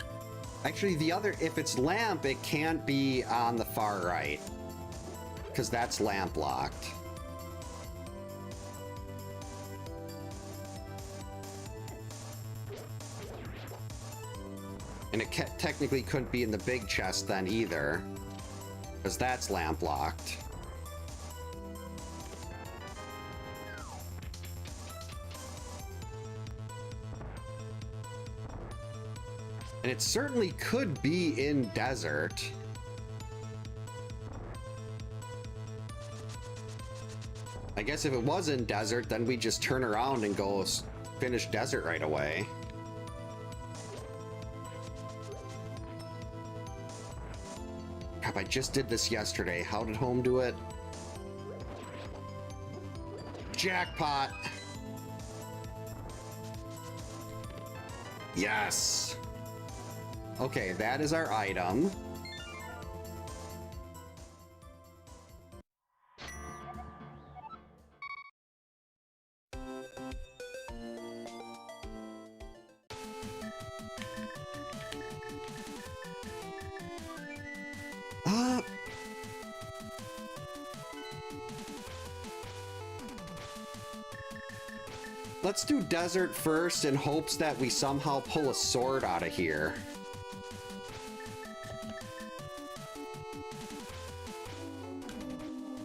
Actually, if it's lamp, it can't be on the far right, because that's lamp locked. And it technically couldn't be in the big chest then either, because that's lamp locked. And it certainly could be in desert. I guess if it was in desert, then we just turn around and go finish desert right away. Crap, I just did this yesterday. How did home do it? Jackpot! Yes! Okay, that is our item. Let's do desert first in hopes that we somehow pull a sword out of here.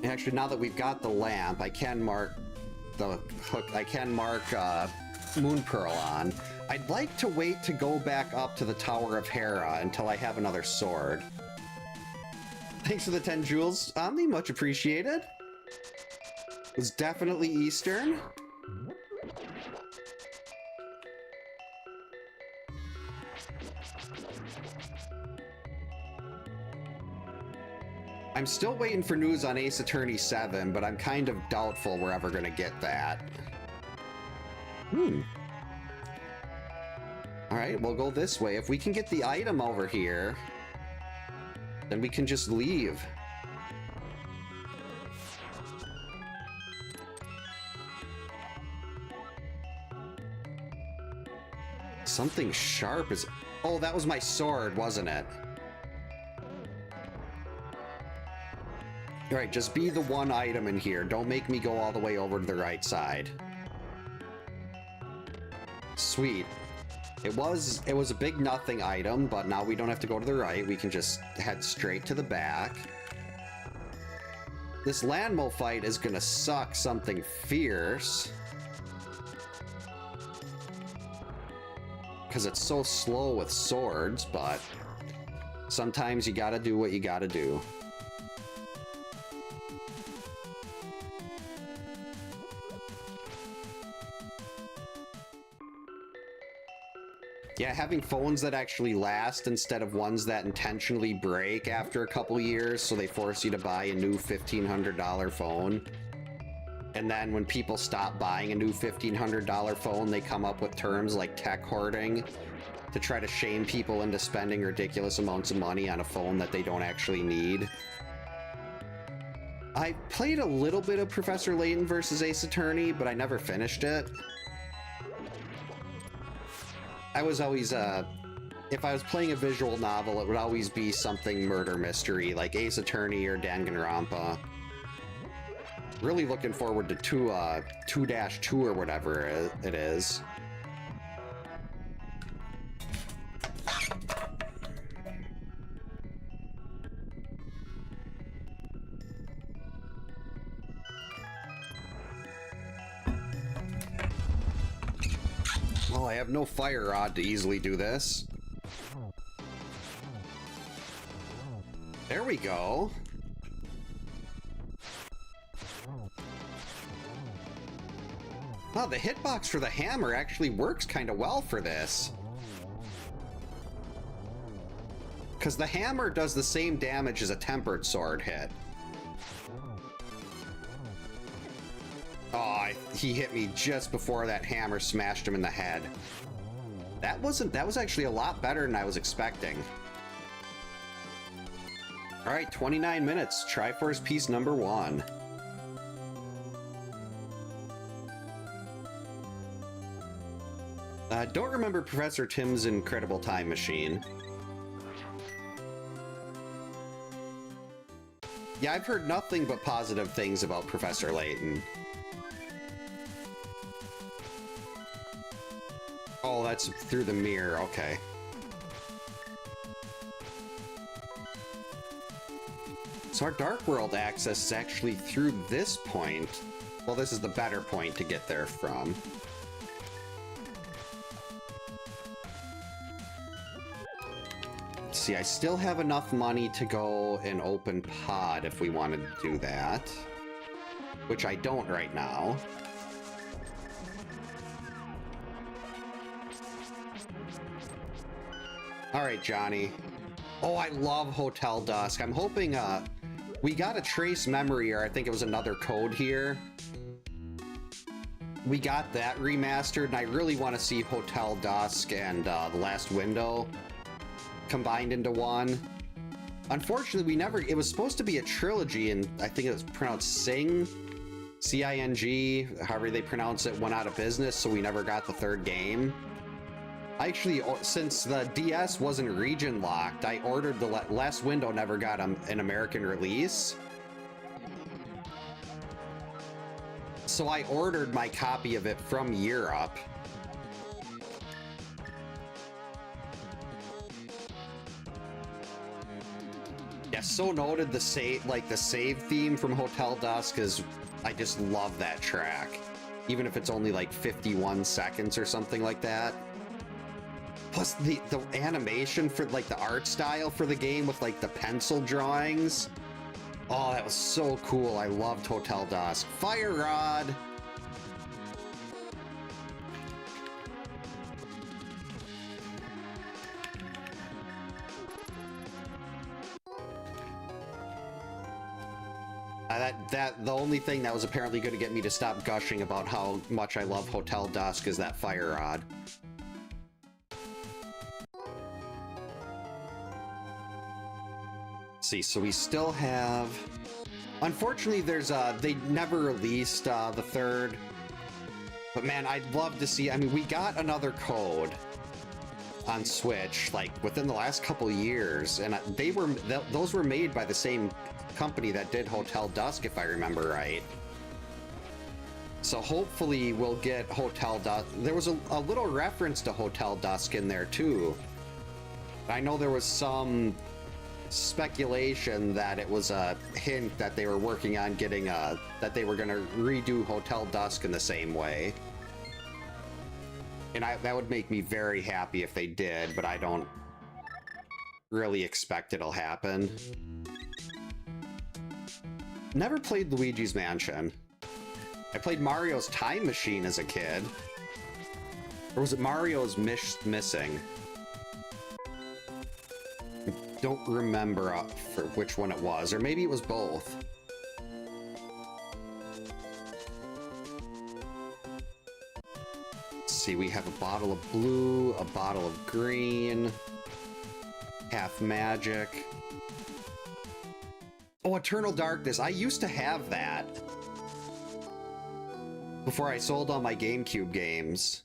Actually, now that we've got the lamp, I can mark the hook. I can mark Moon Pearl on. I'd like to wait to go back up to the Tower of Hera until I have another sword. Thanks for the 10 jewels, Omni. Much appreciated. It was definitely Eastern. I'm still waiting for news on Ace Attorney 7, but I'm kind of doubtful we're ever going to get that. Alright, we'll go this way. If we can get the item over here, then we can just leave. Something sharp is... Oh, that was my sword, wasn't it? Alright, just be the one item in here. Don't make me go all the way over to the right side. Sweet. It was a big nothing item, but now we don't have to go to the right. We can just head straight to the back. This Landmo fight is gonna suck something fierce. Because it's so slow with swords, but sometimes you gotta do what you gotta do. Yeah, having phones that actually last instead of ones that intentionally break after a couple years, so they force you to buy a new $1,500 phone. And then when people stop buying a new $1,500 phone, they come up with terms like tech hoarding to try to shame people into spending ridiculous amounts of money on a phone that they don't actually need. I played a little bit of Professor Layton versus Ace Attorney, but I never finished it. I was always, if I was playing a visual novel, it would always be something murder mystery, like Ace Attorney or Danganronpa. Really looking forward to 2-2 or whatever it is. Oh, I have no fire rod to easily do this. There we go. Oh, the hitbox for the hammer actually works kind of well for this. Because the hammer does the same damage as a tempered sword hit. Oh, he hit me just before that hammer smashed him in the head. That was actually a lot better than I was expecting. All right, 29 minutes, Triforce piece number 1. Don't remember Professor Tim's Incredible Time Machine. Yeah, I've heard nothing but positive things about Professor Layton. Oh, that's through the mirror, okay. So our Dark World access is actually through this point. Well, this is the better point to get there from. See, I still have enough money to go and open pod if we wanted to do that, which I don't right now. All right, Johnny. Oh, I love Hotel Dusk. I'm hoping we got a trace memory, or I think it was another code here. We got that remastered, and I really want to see Hotel Dusk and The Last Window combined into one. Unfortunately, it was supposed to be a trilogy, and I think it was pronounced Sing, C-I-N-G, however they pronounce it, went out of business, so we never got the third game. Actually, since the DS wasn't region locked, I ordered the Last Window, never got an American release. So I ordered my copy of it from Europe. Yeah, so noted the save theme from Hotel Dusk is, I just love that track. Even if it's only like 51 seconds or something like that. Plus the animation for like the art style for the game with like the pencil drawings. Oh, that was so cool. I loved Hotel Dusk. Fire Rod! The only thing that was apparently going to get me to stop gushing about how much I love Hotel Dusk is that Fire Rod. See, so we still have... Unfortunately, there's they never released the third. But man, I'd love to see... I mean, we got another code on Switch, like, within the last couple years, and those were made by the same company that did Hotel Dusk, if I remember right. So hopefully we'll get Hotel Dusk. There was a little reference to Hotel Dusk in there too. I know there was some speculation that it was a hint that they were working on getting that they were going to redo Hotel Dusk in the same way. And that would make me very happy if they did, but I don't really expect it'll happen. Never played Luigi's Mansion. I played Mario's Time Machine as a kid. Or was it Mario's missing? I don't remember for which one it was, or maybe it was both. Let's see, we have a bottle of blue, a bottle of green, half magic. Oh, Eternal Darkness. I used to have that before I sold all my GameCube games.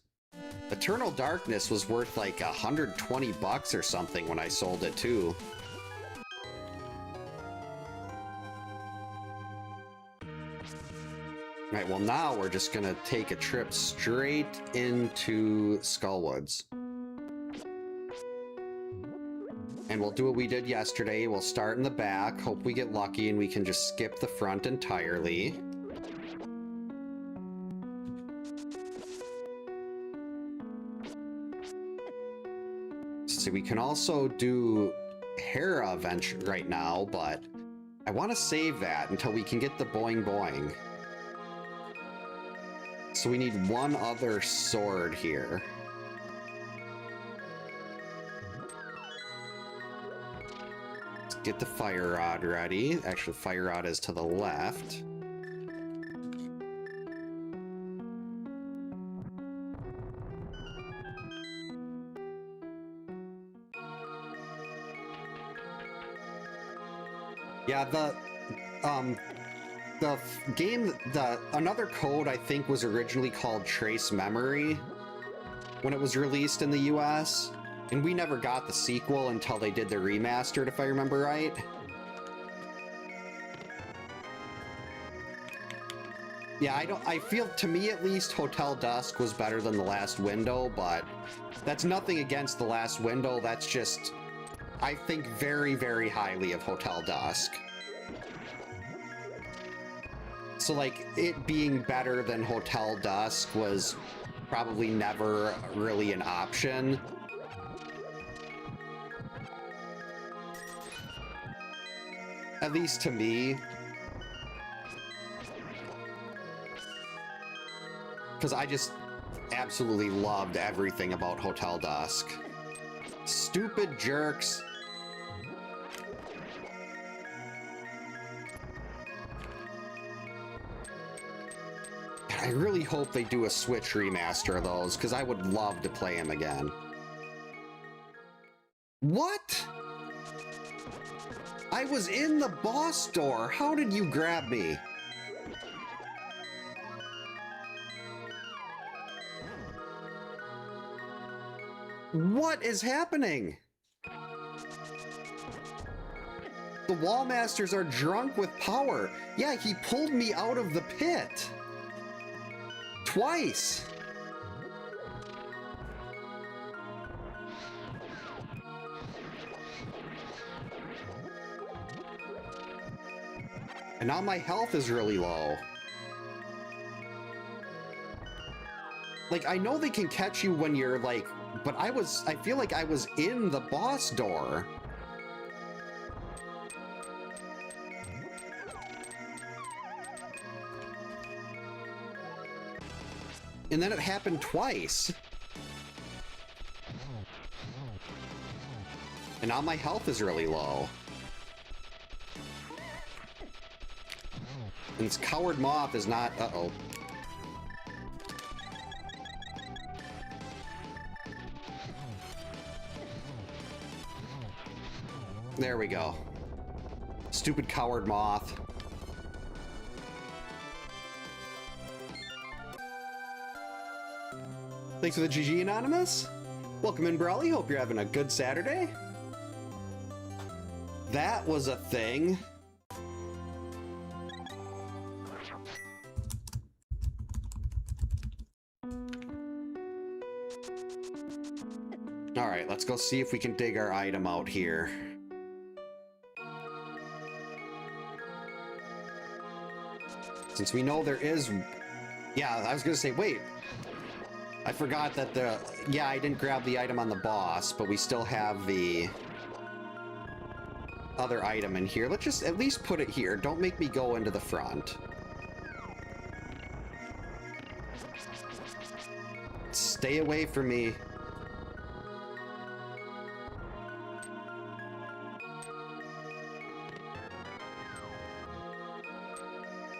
Eternal Darkness was worth like $120 or something when I sold it too. Right, well now we're just gonna take a trip straight into Skullwoods. And we'll do what we did yesterday. We'll start in the back, hope we get lucky and we can just skip the front entirely. So we can also do Hera event right now, but I want to save that until we can get the boing boing. So we need one other sword here. Let's get the fire rod ready. Actually, fire rod is to the left. Yeah, another code I think was originally called Trace Memory when it was released in the US, and we never got the sequel until they did the remastered, if I remember right. Yeah, I feel, to me at least, Hotel Dusk was better than The Last Window, but that's nothing against The Last Window, that's just, I think very, very highly of Hotel Dusk. So, like, it being better than Hotel Dusk was probably never really an option. At least to me. Because I just absolutely loved everything about Hotel Dusk. Stupid jerks. I really hope they do a Switch remaster of those, because I would love to play them again. What? I was in the boss door. How did you grab me? What is happening? The Wallmasters are drunk with power. Yeah, he pulled me out of the pit. Twice. And now my health is really low. Like, I know they can catch you when you're like, but I feel like I was in the boss door. And then it happened twice. And now my health is really low. And this coward moth is not... Uh-oh. There we go. Stupid coward moth. Thanks for the GG, Anonymous. Welcome in, Brawley. Hope you're having a good Saturday. That was a thing. Alright, let's go see if we can dig our item out here. Since we know there is... Yeah, I was gonna say, wait. I forgot that yeah, I didn't grab the item on the boss, but we still have the other item in here. Let's just at least put it here. Don't make me go into the front. Stay away from me.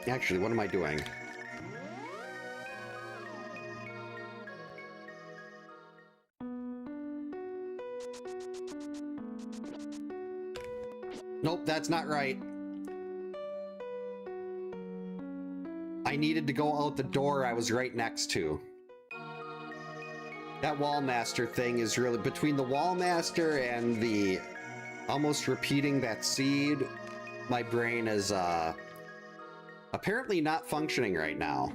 Actually, what am I doing? Nope, that's not right. I needed to go out the door I was right next to. That Wallmaster thing is really... Between the Wallmaster and the... almost repeating that seed, my brain is, apparently not functioning right now.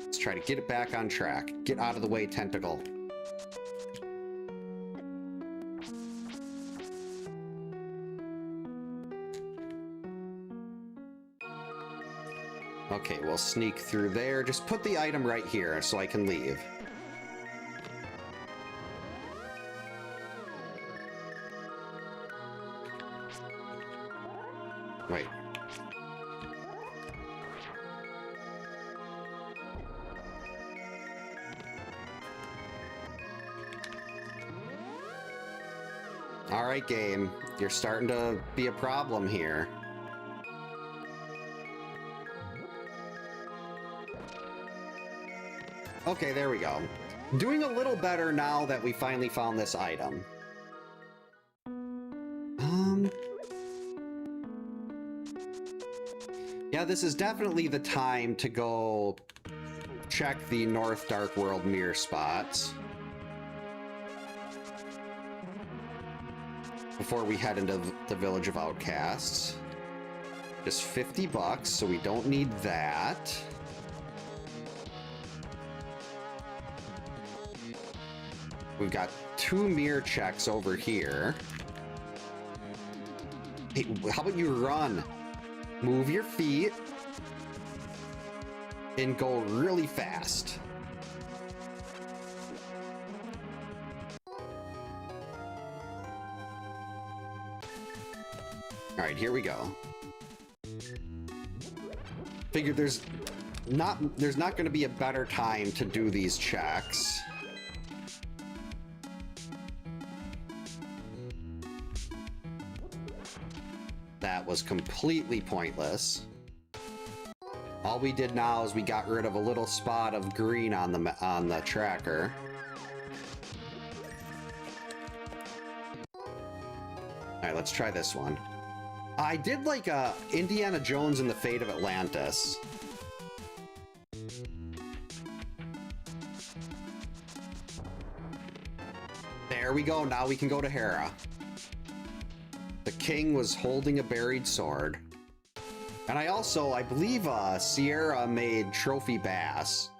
Let's try to get it back on track. Get out of the way, tentacle. Okay, we'll sneak through there. Just put the item right here so I can leave. Wait. All right, game. You're starting to be a problem here. Okay, there we go. Doing a little better now that we finally found this item. Yeah, this is definitely the time to go check the North Dark World mirror spots before we head into the Village of Outcasts. Just 50 bucks, so we don't need that. We've got 2 mirror checks over here. Hey, how about you run? Move your feet and go really fast. All right, here we go. Figured there's not going to be a better time to do these checks. That was completely pointless. All we did now is we got rid of a little spot of green on the tracker. All right, let's try this one. I did like Indiana Jones and the Fate of Atlantis. There we go. Now we can go to Hera. The king was holding a buried sword. And I believe Sierra made Trophy Bass.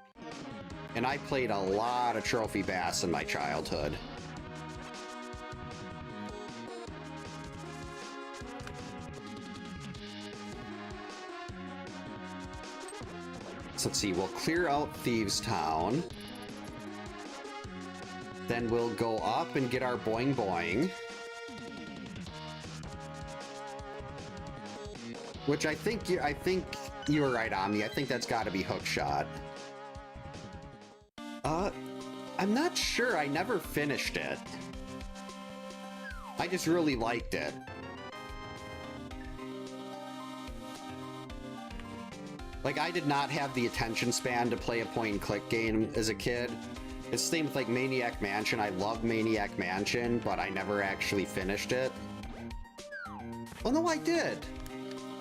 And I played a lot of Trophy Bass in my childhood. So let's see, we'll clear out Thieves Town. Then we'll go up and get our boing boing. Which I think you were right on me. I think that's got to be Hookshot. I'm not sure. I never finished it. I just really liked it. Like, I did not have the attention span to play a point-and-click game as a kid. It's the same with, like, Maniac Mansion. I love Maniac Mansion, but I never actually finished it. Oh, no, I did.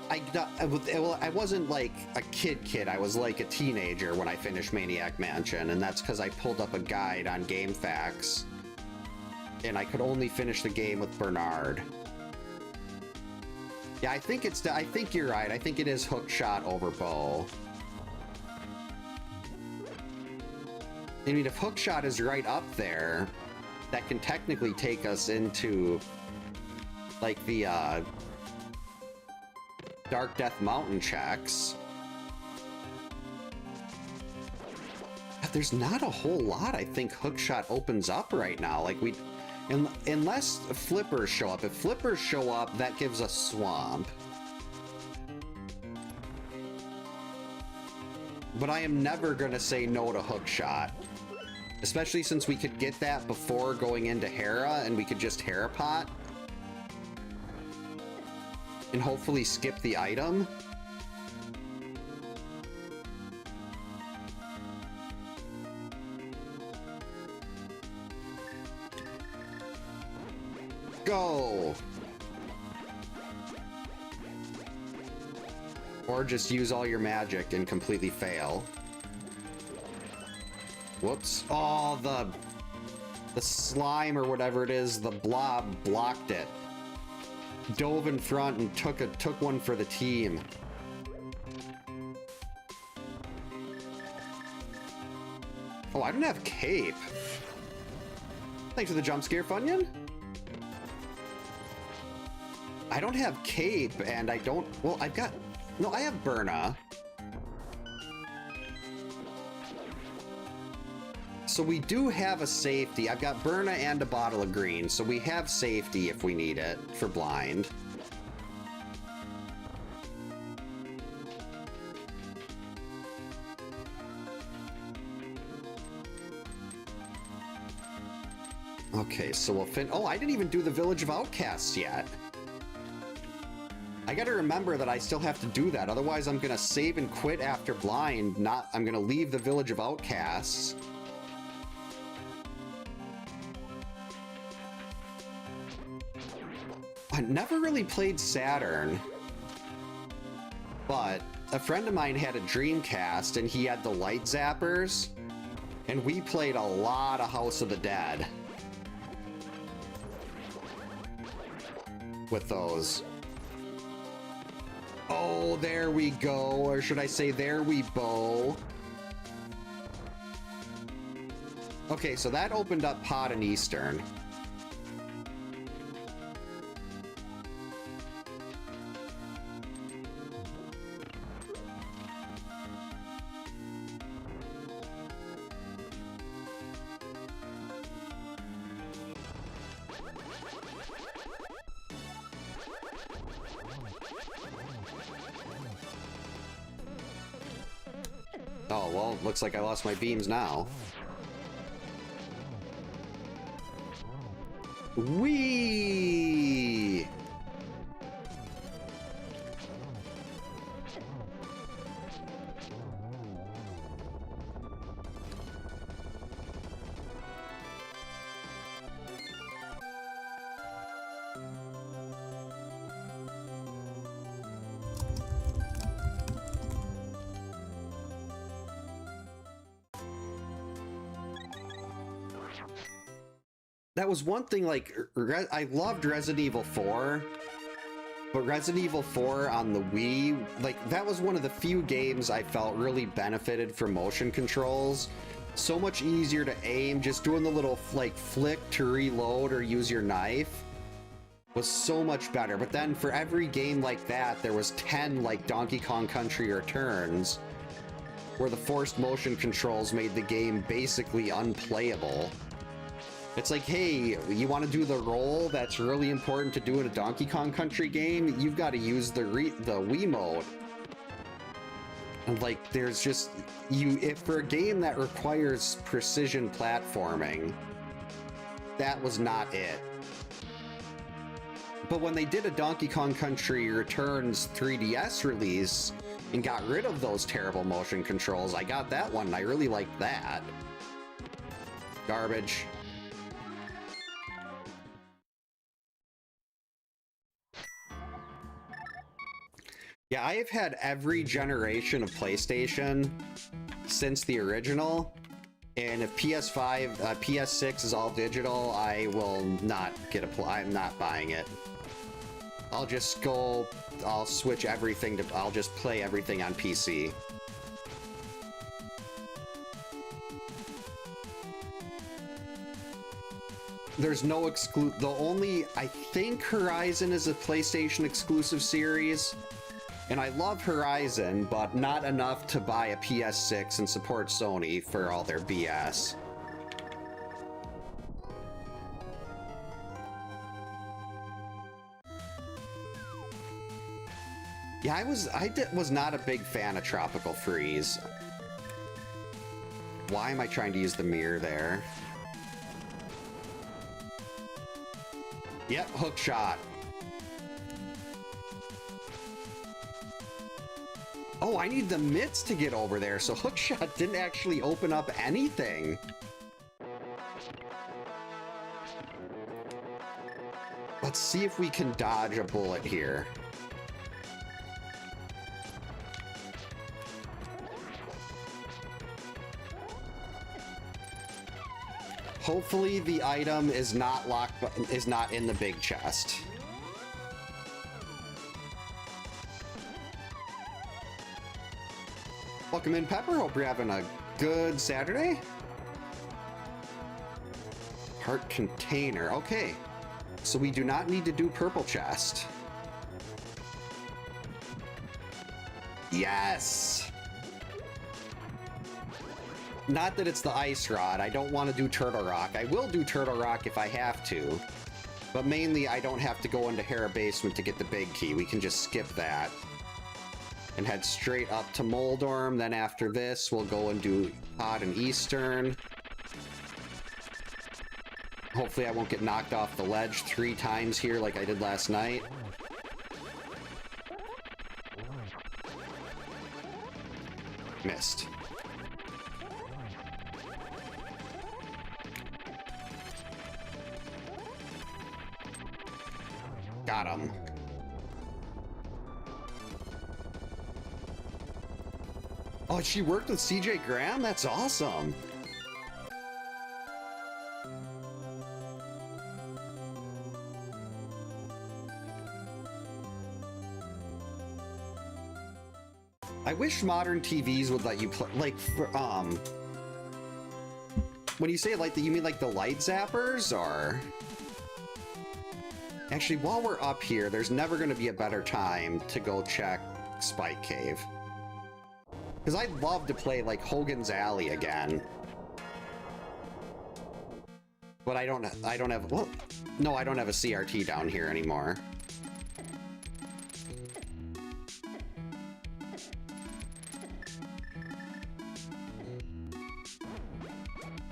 I wasn't like a kid. I was like a teenager when I finished Maniac Mansion, and that's because I pulled up a guide on GameFAQs, and I could only finish the game with Bernard. Yeah, I think you're right. I think it is Hookshot over Bow. I mean, if Hookshot is right up there, that can technically take us into like the Dark Death Mountain checks. But there's not a whole lot I think Hookshot opens up right now. Like unless flippers show up. If flippers show up, that gives us Swamp. But I am never gonna say no to Hookshot. Especially since we could get that before going into Hera, and we could just Hera pot. And hopefully skip the item. Go! Or just use all your magic and completely fail. Whoops. Oh, the slime or whatever it is, the blob blocked it. Dove in front and took one for the team. Oh, I don't have cape. Thanks for the jump scare, Funyun. I don't have cape, and I don't... Well, I've got... No, I have Burna. So we do have a safety. I've got Burna and a bottle of green, so we have safety if we need it for blind. Okay, so we'll oh, I didn't even do the Village of Outcasts yet. I gotta remember that I still have to do that, otherwise I'm gonna save and quit after blind, I'm gonna leave the Village of Outcasts. I never really played Saturn, but a friend of mine had a Dreamcast and he had the light zappers, and we played a lot of House of the Dead with those. Oh, there we go, or should I say there we bow. Okay, so that opened up Pot and Eastern. Oh, well, looks like I lost my beams now. Whee! That was one thing, like, I loved Resident Evil 4, but Resident Evil 4 on the Wii, like, that was one of the few games I felt really benefited from motion controls. So much easier to aim, just doing the little, like, flick to reload or use your knife was so much better. But then for every game like that, there was 10, like, Donkey Kong Country Returns, where the forced motion controls made the game basically unplayable. It's like, hey, you want to do the roll that's really important to do in a Donkey Kong Country game? You've got to use the Wiimote. And like, there's just, if for a game that requires precision platforming, that was not it. But when they did a Donkey Kong Country Returns 3DS release and got rid of those terrible motion controls, I got that one and I really liked that. Garbage. Yeah, I have had every generation of PlayStation since the original, and if PS5, PS6 is all digital, I will not get I'm not buying it. I'll just go, I'll switch everything to, I'll just play everything on PC. There's no the only, I think Horizon is a PlayStation exclusive series. And I love Horizon, but not enough to buy a PS6 and support Sony for all their BS. Yeah, I was not a big fan of Tropical Freeze. why am I trying to use the mirror there? Yep, hook shot. Oh, I need the mitts to get over there, so hookshot didn't actually open up anything. Let's see if we can dodge a bullet here. Hopefully the item is not locked, is not in the big chest. Welcome in, Pepper. Hope you're having a good Saturday. Heart container. Okay. So we do not need to do purple chest. Yes. Not that it's the ice rod. I don't want to do turtle rock. I will do turtle rock if I have to. But mainly I don't have to go into Hera basement to get the big key. We can just skip that. And head straight up to Moldorm. Then after this, we'll go and do Odd and Eastern. Hopefully I won't get knocked off the ledge 3 times here like I did last night. Missed. Got him. Oh, she worked with CJ Graham? That's awesome. I wish modern TVs would let you play, like, for, when you say like, you mean like the light zappers, or? Actually, while we're up here, there's never going to be a better time to go check Spike Cave. Because I'd love to play, like, Hogan's Alley again. But I don't have, well, no, I don't have a CRT down here anymore.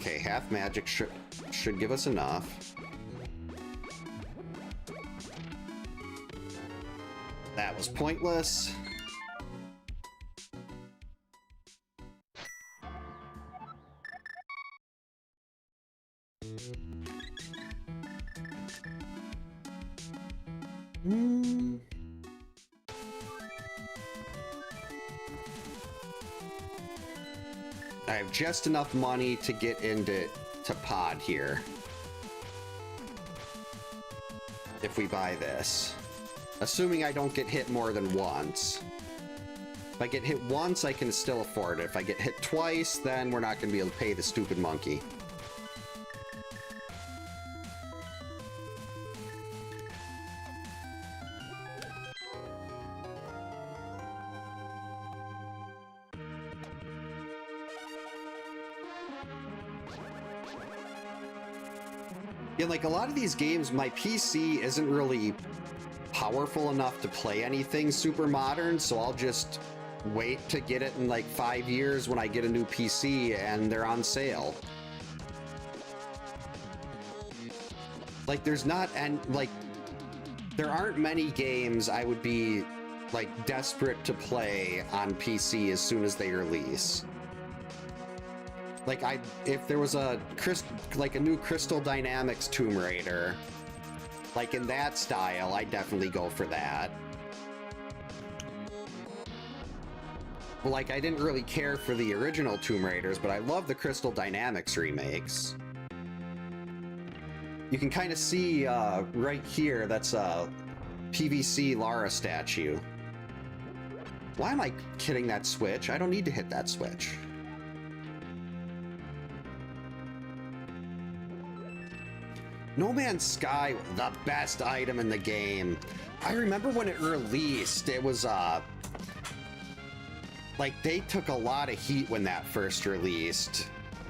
Okay, half magic should give us enough. That was pointless. I have just enough money to get into pod here. If we buy this. Assuming I don't get hit more than once. If I get hit once, I can still afford it. If I get hit twice, then we're not going to be able to pay the stupid monkey. Yeah, like a lot of these games, my PC isn't really powerful enough to play anything super modern, so I'll just wait to get it in like 5 years when I get a new PC and they're on sale. Like there's not, and like there aren't many games I would be like desperate to play on PC as soon as they release. Like if there was a new Crystal Dynamics Tomb Raider, like in that style, I'd definitely go for that. Well, like I didn't really care for the original Tomb Raiders, but I love the Crystal Dynamics remakes. You can kind of see right here, that's a PVC Lara statue. Why am I hitting that switch? I don't need to hit that switch. No Man's Sky, the best item in the game. I remember when it released, it was, like, they took a lot of heat when that first released.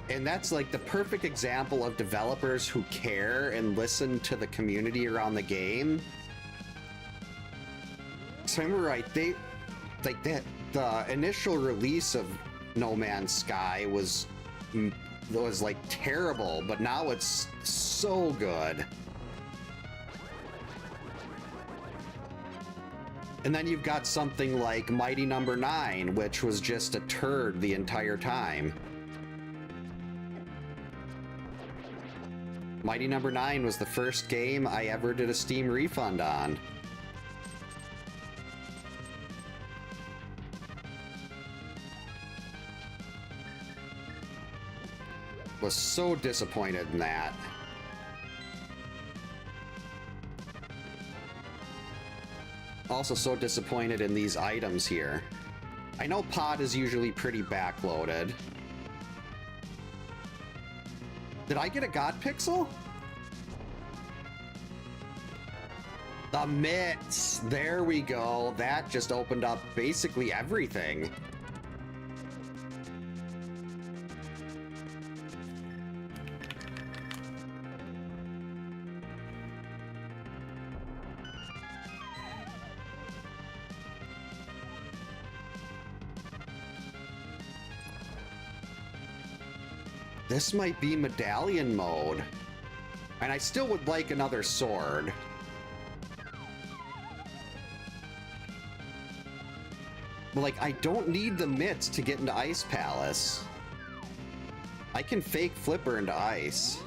And that's, like, the perfect example of developers who care and listen to the community around the game. So I remember, right, the initial release of No Man's Sky was was like terrible, but now it's so good. And then you've got something like Mighty Number 9, which was just a turd the entire time. Mighty Number 9 was the first game I ever did a Steam refund on. Was so disappointed in that. Also so disappointed in these items here. I know pod is usually pretty backloaded. Did I get a god pixel? The mitts! There we go. That just opened up basically everything. This might be medallion mode. And I still would like another sword. But like, I don't need the mitts to get into Ice Palace. I can fake flipper into ice.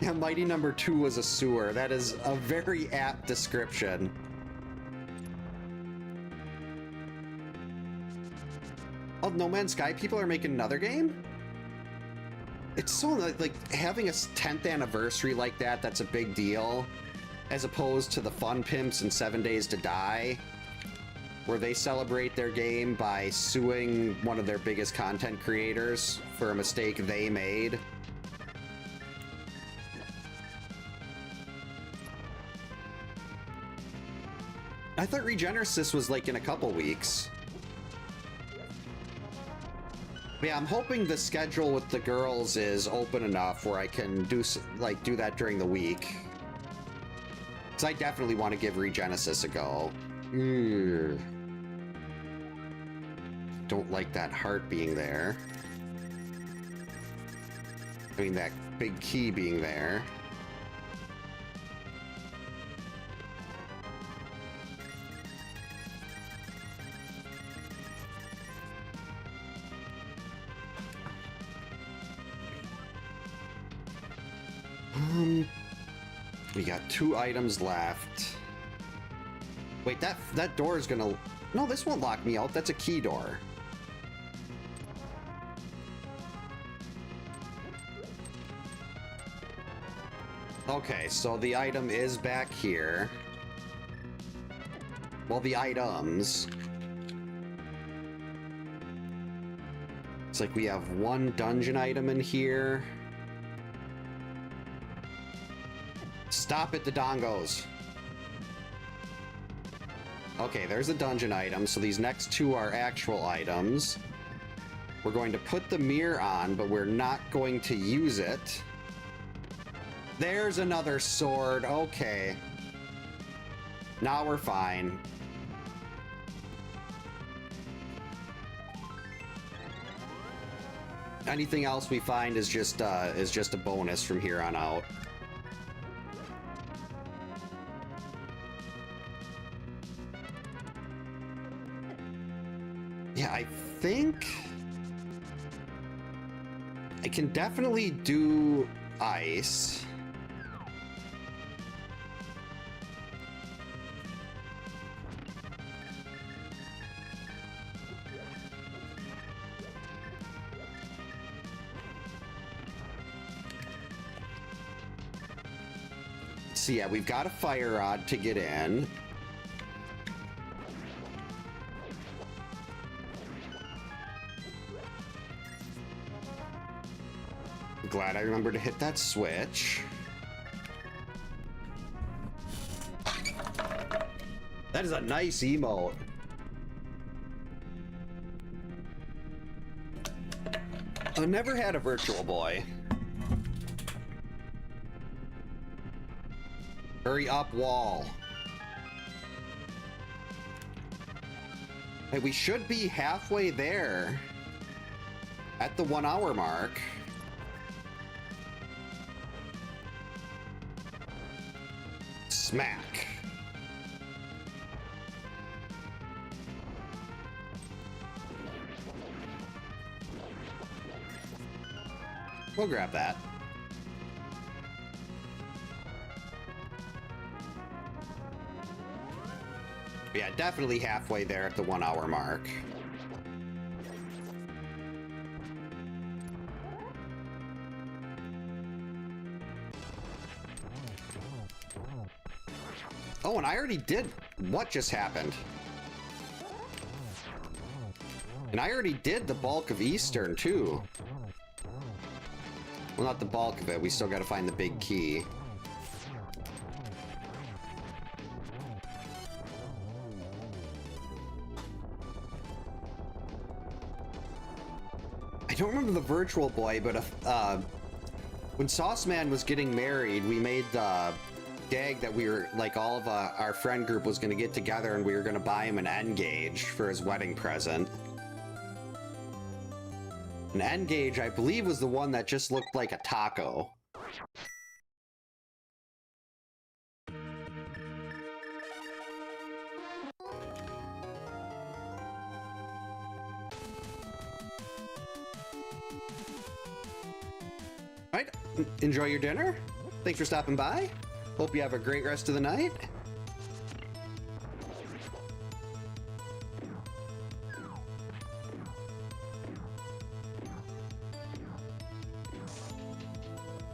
Yeah, Mighty Number 2 was a sewer. That is a very apt description. Oh, No Man's Sky people are making another game? It's so, like, having a 10th anniversary like that, that's a big deal. As opposed to the Fun Pimps and 7 Days to Die, where they celebrate their game by suing one of their biggest content creators for a mistake they made. I thought Regenesis was, like, in a couple weeks. Yeah, I'm hoping the schedule with the girls is open enough where I can do that during the week. Because I definitely want to give Regenesis a go. Don't like that heart being there. I mean, that big key being there. We got 2 items left. Wait, that door is gonna... No, this won't lock me out. That's a key door. Okay, so the item is back here. Well, the items. It's like we have 1 dungeon item in here. Stop it, the dongos. Okay, there's a dungeon item, so these next 2 are actual items. We're going to put the mirror on, but we're not going to use it. There's another sword, okay. Now we're fine. Anything else we find is just a bonus from here on out. Yeah, I think I can definitely do ice. So yeah, we've got a fire rod to get in. Glad I remembered to hit that switch. That is a nice emote. I never had a Virtual Boy. Hurry up, wall. Hey, we should be halfway there at the 1 hour mark. Smack. We'll grab that. Yeah, definitely halfway there at the 1 hour mark. Oh, and I already did. What just happened? And I already did the bulk of Eastern, too. Well, not the bulk of it. We still got to find the big key. I don't remember the virtual boy, but when Sauce Man was getting married, we made the gag that we were, like, all of our friend group was going to get together and we were going to buy him an N-Gage for his wedding present. An N-Gage, I believe, was the one that just looked like a taco. Alright, enjoy your dinner. Thanks for stopping by. Hope you have a great rest of the night.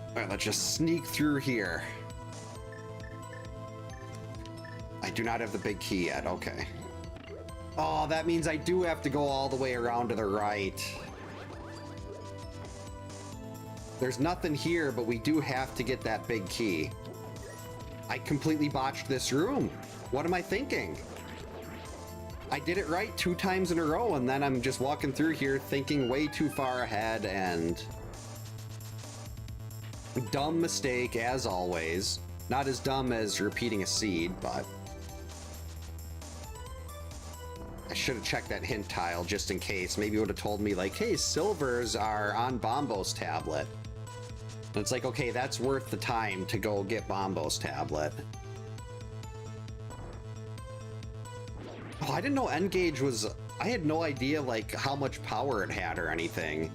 Alright, let's just sneak through here. I do not have the big key yet, okay. Oh, that means I do have to go all the way around to the right. There's nothing here, but we do have to get that big key. I completely botched this room. What am I thinking? I did it right 2 times in a row, and then I'm just walking through here thinking way too far ahead, and... dumb mistake, as always. Not as dumb as repeating a seed, but... I should have checked that hint tile just in case. Maybe it would have told me, like, hey, silvers are on Bombo's tablet. And it's like, okay, that's worth the time to go get Bombo's tablet. Oh, I didn't know N-Gage was... I had no idea, like, how much power it had or anything.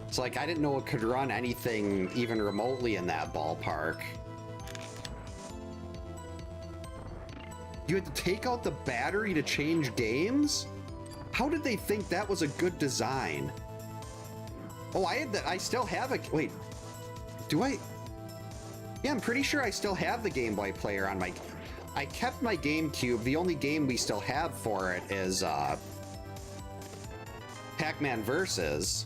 It's like, I didn't know it could run anything even remotely in that ballpark. You had to take out the battery to change games? How did they think that was a good design? Oh, I still have a... Wait. Do I... Yeah, I'm pretty sure I still have the Game Boy player on my... I kept my GameCube. The only game we still have for it is, Pac-Man Versus.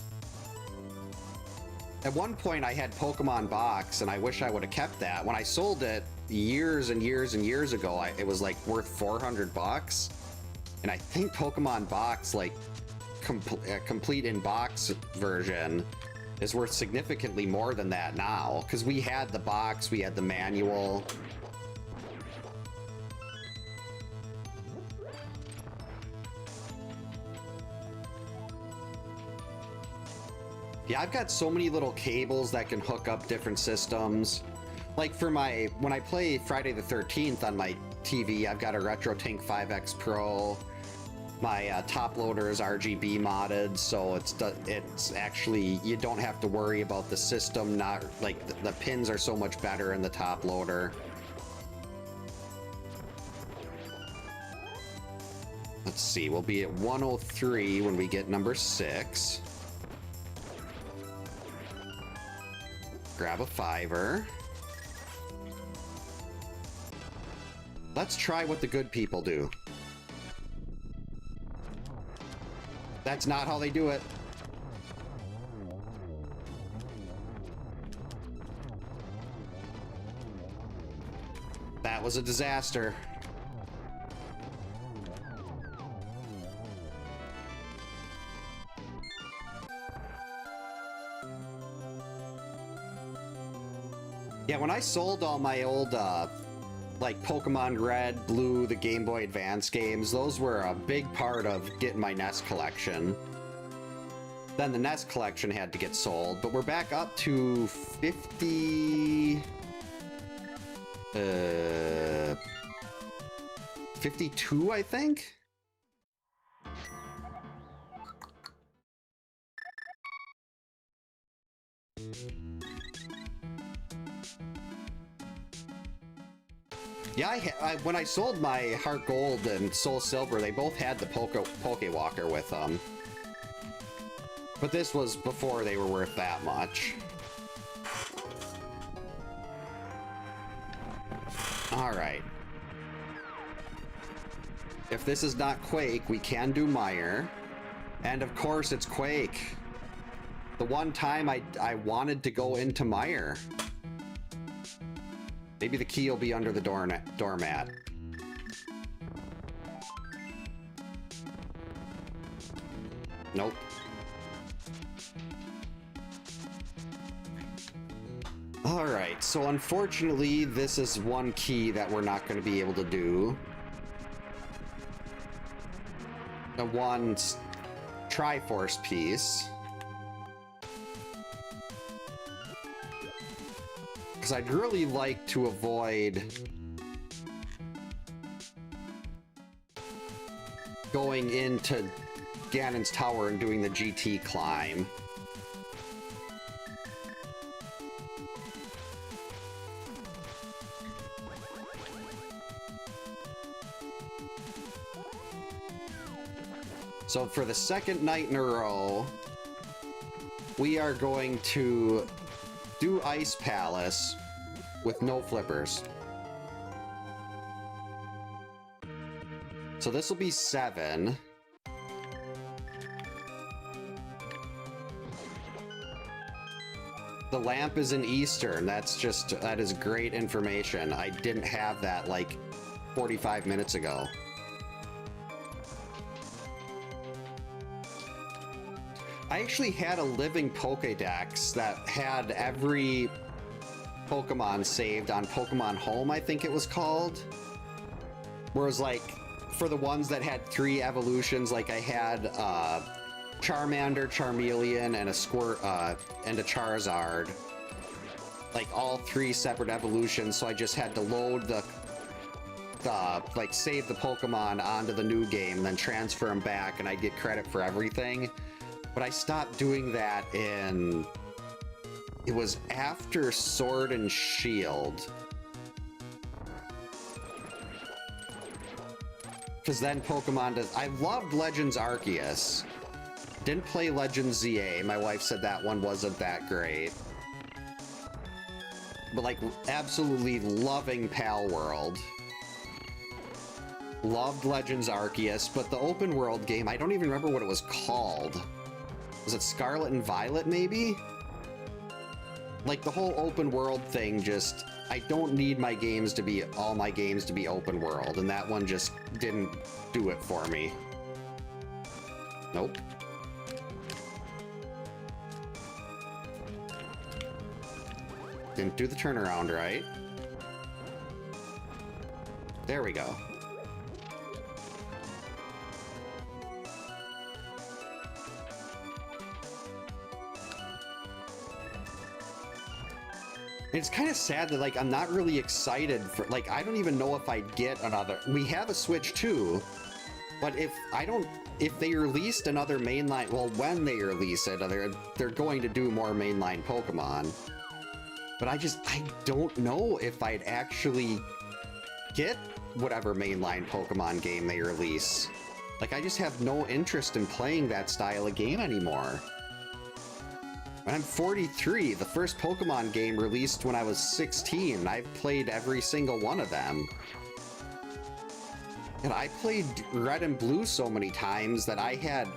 At one point, I had Pokemon Box, and I wish I would have kept that. When I sold it years and years and years ago, it was, like, worth 400 bucks. And I think Pokemon Box, like... complete in-box version is worth significantly more than that now, because we had the box, we had the manual. Yeah, I've got so many little cables that can hook up different systems. Like for when I play Friday the 13th on my TV, I've got a RetroTink 5X Pro. My top loader is RGB modded, so it's actually, you don't have to worry about the system, not like the pins are so much better in the top loader. Let's see, we'll be at 103 when we get number 6. Grab a fiver. Let's try what the good people do. That's not how they do it. That was a disaster. Yeah, when I sold all my old like Pokemon Red, Blue, the Game Boy Advance games, those were a big part of getting my NES collection. Then the NES collection had to get sold, but we're back up to 52, I think? Yeah, when I sold my Heart Gold and Soul Silver, they both had the Pokewalker with them. But this was before they were worth that much. Alright. If this is not Quake, we can do Mire. And of course it's Quake. The one time I wanted to go into Mire. Maybe the key will be under the doormat. Nope. Alright, so unfortunately, this is one key that we're not going to be able to do. The one Triforce piece. Because I'd really like to avoid going into Ganon's Tower and doing the GT climb. So for the second night in a row, we are going to do Ice Palace with no flippers. So this will be 7. The lamp is in Eastern. That is great information. I didn't have that like 45 minutes ago. I actually had a living Pokédex that had every Pokemon saved on Pokemon Home, I think it was called. Whereas, like, for the ones that had 3 evolutions, like I had Charmander, Charmeleon, and a Charizard. Like, all 3 separate evolutions, so I just had to load like, save the Pokemon onto the new game, then transfer them back, and I'd get credit for everything. But I stopped doing that in... It was after Sword and Shield. Because then Pokemon does... I loved Legends Arceus. Didn't play Legends ZA. My wife said that one wasn't that great. But, like, absolutely loving Pal World. Loved Legends Arceus, but the open world game, I don't even remember what it was called. Was it Scarlet and Violet, maybe? Like, the whole open world thing just... I don't need my games to be... all my games to be open world, and that one just didn't do it for me. Nope. Didn't do the turnaround right. There we go. It's kind of sad that, like, I'm not really excited for, like, I don't even know if I'd get another... We have a Switch 2, but if they released another mainline... Well, when they release it, they're going to do more mainline Pokemon. But I don't know if I'd actually get whatever mainline Pokemon game they release. Like, I just have no interest in playing that style of game anymore. And I'm 43. The first Pokemon game released when I was 16. I've played every single one of them. And I played Red and Blue so many times that I had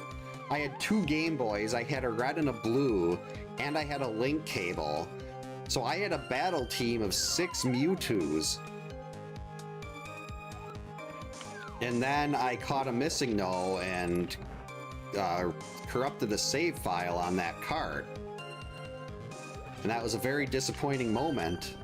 2 Game Boys. I had a Red and a Blue, and I had a link cable. So I had a battle team of 6 Mewtwo's. And then I caught a Missing No and corrupted the save file on that card. And that was a very disappointing moment.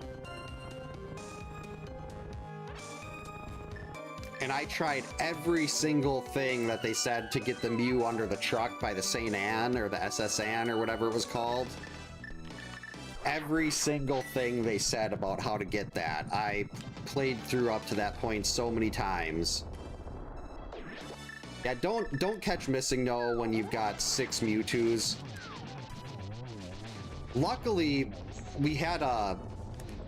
And I tried every single thing that they said to get the Mew under the truck by the St. Anne or the SS Anne or whatever it was called. Every single thing they said about how to get that. I played through up to that point so many times. Yeah, don't catch missing no when you've got 6 Mewtwo's. Luckily, we had a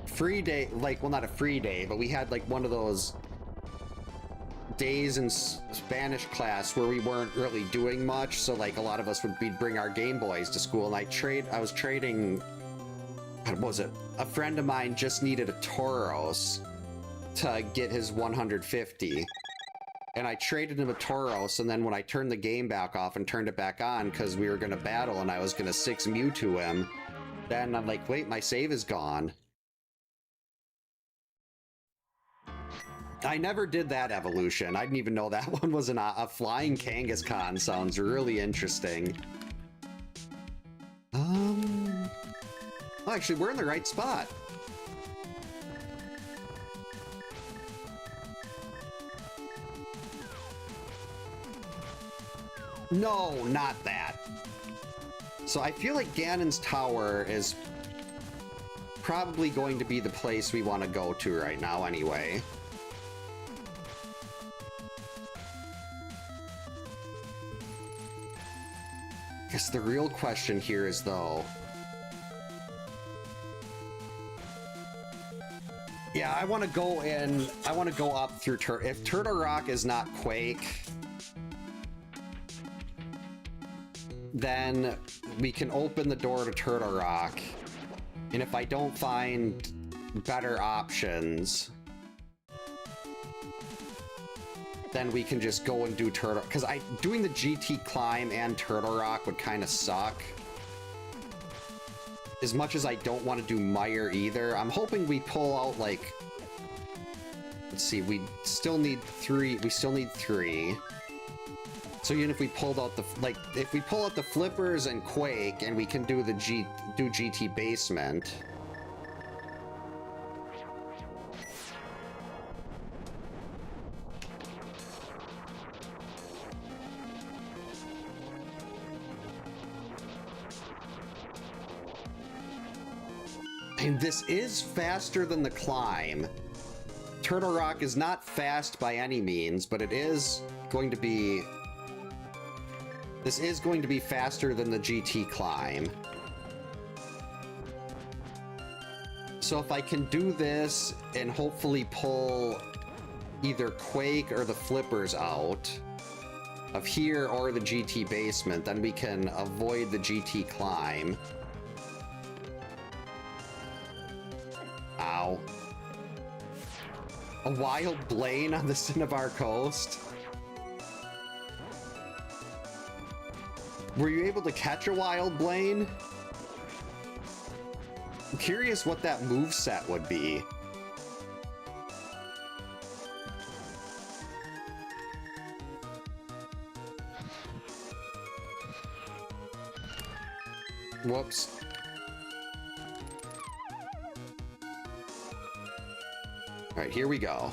free day, like, well, not a free day, but we had like one of those days in Spanish class where we weren't really doing much, so like a lot of us would bring our Game Boys to school, and I was trading, what was it? A friend of mine just needed a Tauros to get his 150. And I traded him a Tauros, and then when I turned the game back off and turned it back on because we were going to battle and I was going to 6 Mewtwo him, then I'm like, wait, my save is gone. I never did that evolution. I didn't even know that one was a flying Kangaskhan. Sounds really interesting. Oh, actually, we're in the right spot. No, not that. So I feel like Ganon's Tower is probably going to be the place we want to go to right now anyway. I guess the real question here is, though... Yeah, I want to go in... I want to go up through... If Turtle Rock is not Quake... then we can open the door to Turtle Rock. And if I don't find better options, then we can just go and do Turtle... Because doing the GT climb and Turtle Rock would kind of suck. As much as I don't want to do Mire either, I'm hoping we pull out, like... Let's see, we still need 3. We still need 3. So even if we pulled out the... Like, if we pull out the Flippers and Quake, and we can do the GT Basement... And this is faster than the climb. Turtle Rock is not fast by any means, but it is going to be... This is going to be faster than the GT climb. So if I can do this and hopefully pull either Quake or the Flippers out of here or the GT Basement, then we can avoid the GT climb. Ow. A wild Blaine on the Cinnabar Coast? Were you able to catch a wild Blaine? I'm curious what that moveset would be. Whoops. All right, here we go.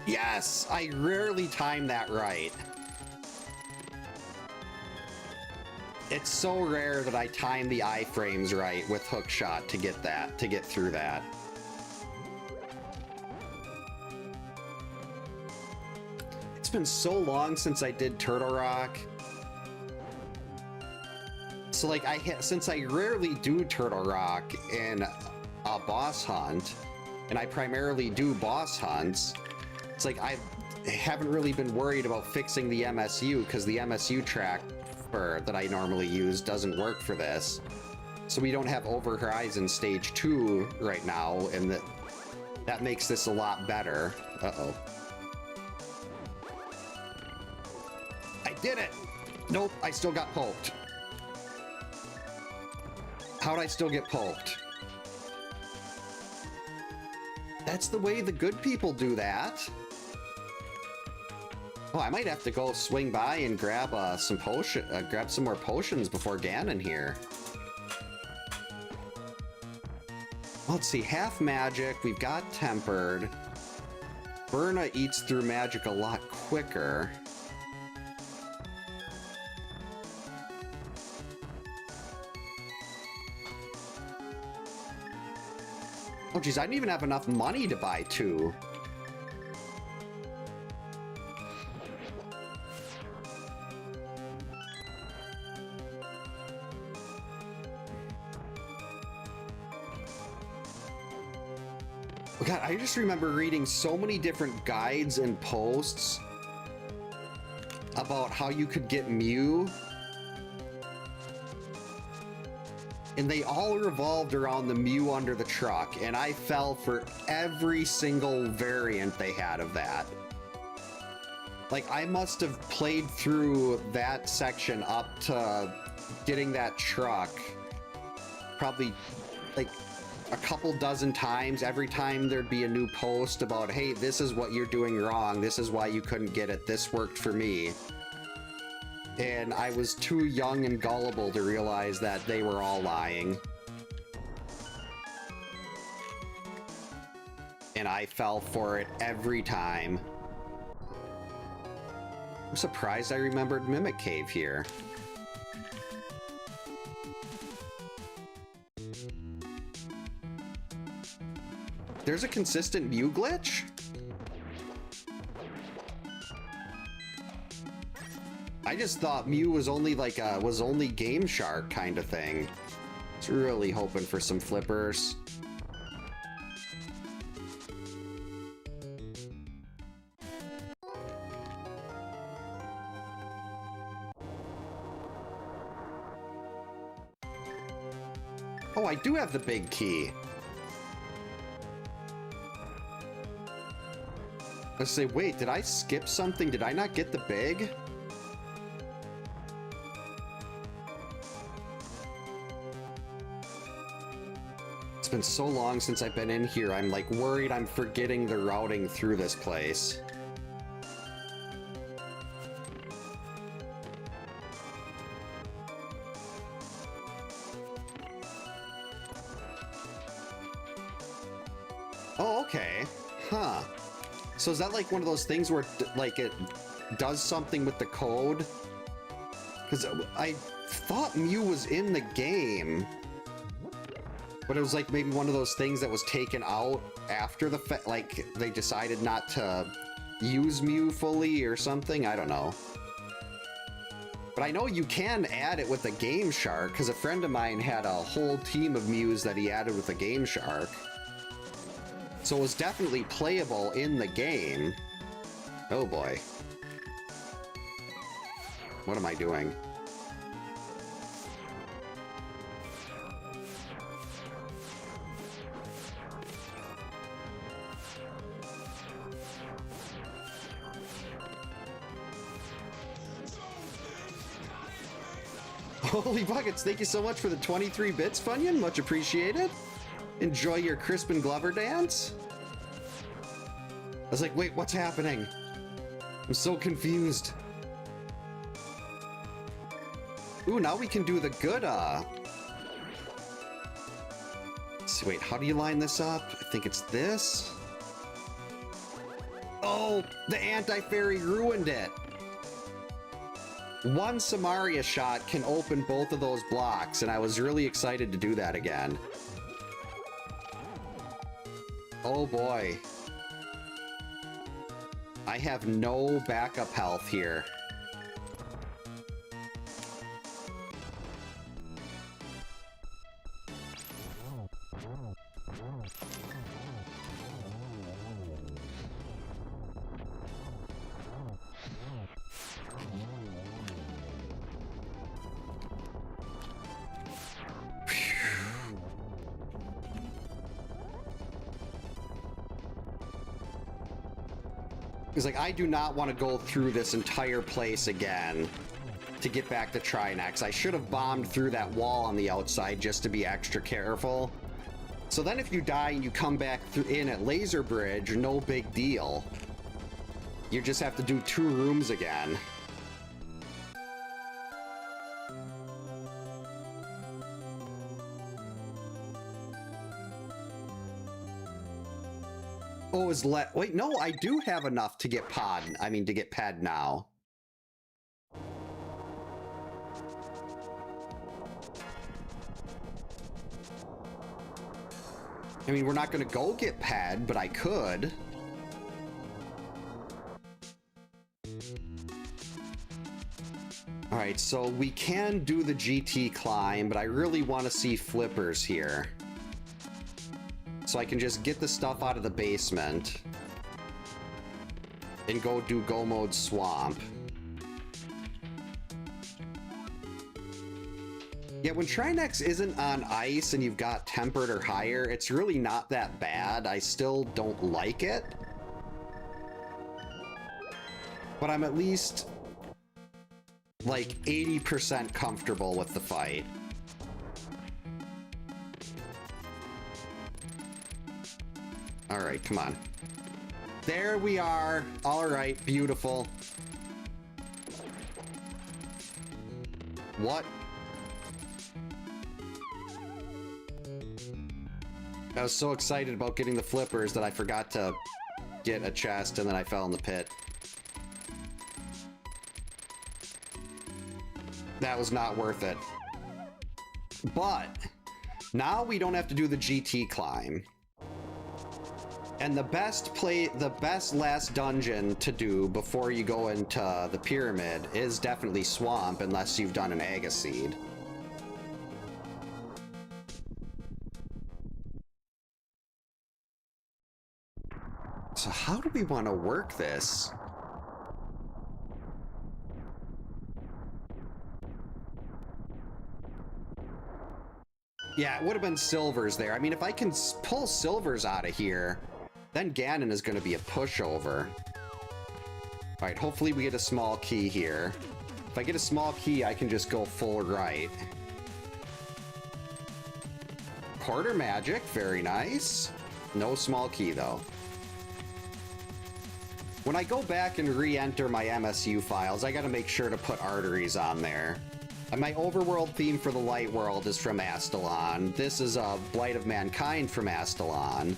Yes! I rarely time that right. It's so rare that I time the iframes right with hookshot to get that, to get through that. It's been so long since I did Turtle Rock. So like since I rarely do Turtle Rock in a boss hunt, and I primarily do boss hunts, it's like I haven't really been worried about fixing the MSU because the MSU track that I normally use doesn't work for this. So we don't have Over Horizon Stage 2 right now, and that makes this a lot better. Uh-oh. I did it! Nope, I still got poked. How'd I still get poked? That's the way the good people do that. Oh, I might have to go swing by and grab grab some more potions before Ganon here. Let's see, half magic, we've got tempered. Berna eats through magic a lot quicker. Oh geez, I didn't even have enough money to buy two. Oh God, I just remember reading so many different guides and posts about how you could get Mew. And they all revolved around the Mew under the truck, and I fell for every single variant they had of that. Like, I must have played through that section up to getting that truck probably like a couple dozen times. Every time there'd be a new post about, hey, this is what you're doing wrong, this is why you couldn't get it, this worked for me. And I was too young and gullible to realize that they were all lying. And I fell for it every time. I'm surprised I remembered Mimic Cave here. There's a consistent Mew glitch? I just thought Mew was only like was only Game Shark kind of thing. It's really hoping for some flippers. Oh, I do have the big key. Let's say, wait, did I skip something? Did I not get the big? It's been so long since I've been in here, I'm like worried I'm forgetting the routing through this place. Oh, okay. Huh. So is that like one of those things where like it does something with the code? Because I thought Mew was in the game, but it was like maybe one of those things that was taken out after the like they decided not to use Mew fully or something. I don't know. But I know you can add it with a Game Shark, because a friend of mine had a whole team of Mews that he added with a Game Shark. So it was definitely playable in the game. Oh boy. What am I doing? Holy buckets, thank you so much for the 23 bits, Funyun. Much appreciated. Enjoy your Crispin Glover dance. I was like, wait, what's happening? I'm so confused. Ooh, now we can do the good, Let's see, wait, how do you line this up? I think it's this. Oh, the anti-fairy ruined it. One Samaria shot can open both of those blocks, and I was really excited to do that again. Oh boy. I have no backup health here. Because, like, I do not want to go through this entire place again to get back to Trinex. I should have bombed through that wall on the outside just to be extra careful. So then if you die and you come back in at Laser Bridge, no big deal. You just have to do 2 rooms again. Oh, wait, no, I do have enough to get to get pad now. I mean, we're not gonna go get pad, but I could. All right, so we can do the GT climb, but I really want to see flippers here. So I can just get the stuff out of the basement and go do Go Mode Swamp. Yeah, when Trinex isn't on ice and you've got tempered or higher, it's really not that bad. I still don't like it. But I'm at least like 80% comfortable with the fight. All right, come on. There we are. All right, beautiful. What? I was so excited about getting the flippers that I forgot to get a chest, and then I fell in the pit. That was not worth it. But now we don't have to do the GT climb. And the best last dungeon to do before you go into the pyramid is definitely Swamp, unless you've done an Agaseed. So how do we want to work this? Yeah, it would have been silvers there. I mean, if I can pull silvers out of here, then Ganon is going to be a pushover. All right, hopefully we get a small key here. If I get a small key, I can just go full right. Quarter magic, very nice. No small key, though. When I go back and re-enter my MSU files, I got to make sure to put arteries on there. And my overworld theme for the Light World is from Astalon. This is a Blight of Mankind from Astalon.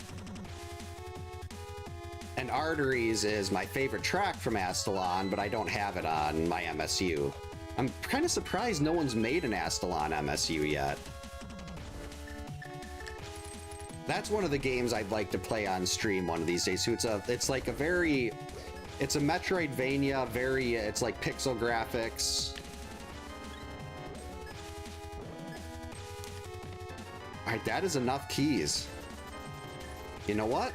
And Arteries is my favorite track from Astalon, but I don't have it on my MSU. I'm kind of surprised no one's made an Astalon MSU yet. That's one of the games I'd like to play on stream one of these days. So it's like a very, it's a Metroidvania, it's like pixel graphics. All right, that is enough keys. You know what?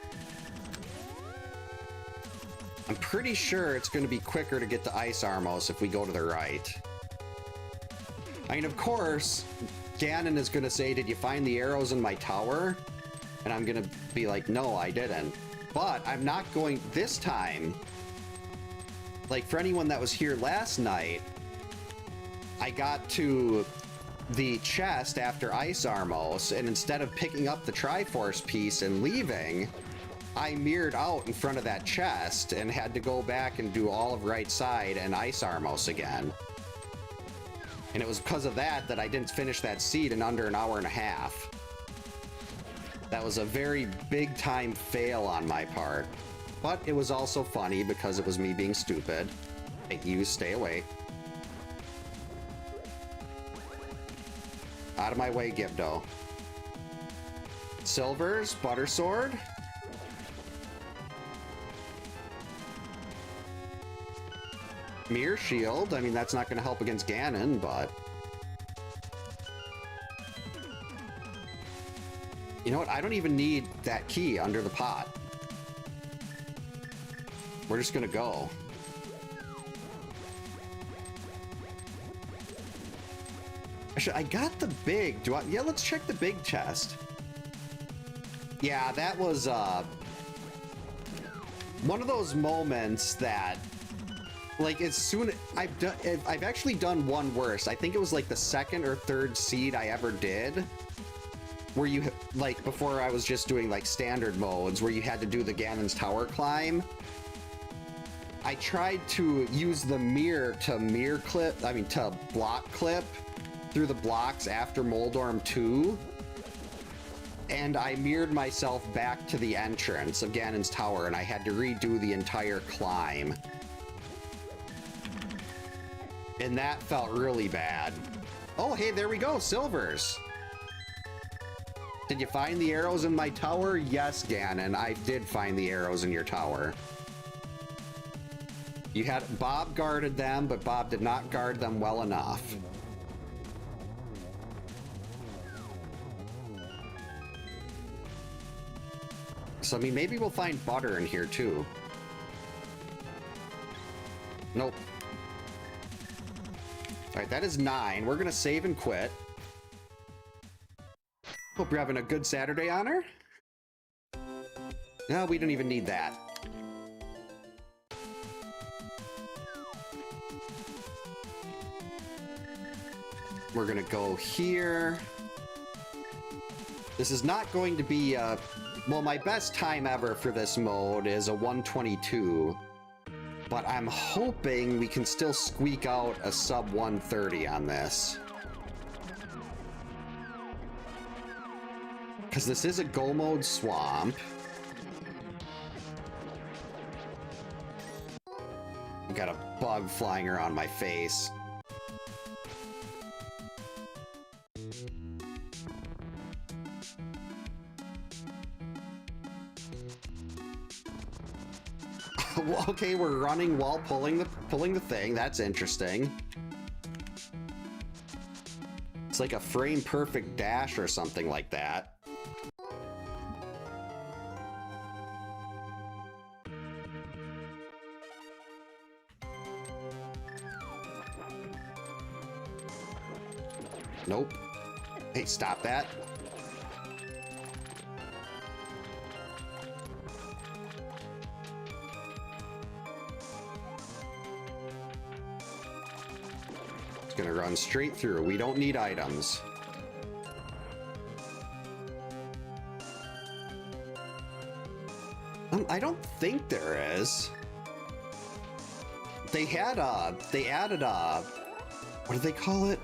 I'm pretty sure it's going to be quicker to get to Ice Armos if we go to the right. I mean, of course, Ganon is going to say, did you find the arrows in my tower? And I'm going to be like, no, I didn't. But I'm not going this time. Like, for anyone that was here last night, I got to the chest after Ice Armos, and instead of picking up the Triforce piece and leaving, I mirrored out in front of that chest and had to go back and do all of right side and Ice Armos again. And it was because of that that I didn't finish that seed in under an hour and a half. That was a very big time fail on my part. But it was also funny because it was me being stupid. Hey, you stay away. Out of my way, Gibdo. Silvers, Butter Sword. Mirror Shield. I mean, that's not going to help against Ganon, but... You know what? I don't even need that key under the pot. We're just going to go. Actually, I got the big... Yeah, let's check the big chest. Yeah, that was, one of those moments that... Like, as soon... I've actually done one worse. I think it was like the second or third seed I ever did. Where you, like, before I was just doing, like, standard modes, where you had to do the Ganon's Tower climb. I tried to use the mirror to block clip through the blocks after Moldorm 2. and I mirrored myself back to the entrance of Ganon's tower, and I had to redo the entire climb. And that felt really bad. Oh, hey, there we go, silvers. Did you find the arrows in my tower? Yes, Ganon, I did find the arrows in your tower. You had Bob guarded them, but Bob did not guard them well enough. So, I mean, maybe we'll find butter in here, too. Nope. Alright, that is 9. We're gonna save and quit. Hope you're having a good Saturday, Honor. No, we don't even need that. We're gonna go here. This is not going to be well, my best time ever for this mode is a 122, but I'm hoping we can still squeak out a sub 130 on this. Because this is a go mode swamp. Got a bug flying around my face. Okay, we're running while pulling the thing. That's interesting. It's like a frame perfect dash or something like that. Nope. Hey, stop that. Gonna run straight through. We don't need items. I don't think there is. They added what do they call it?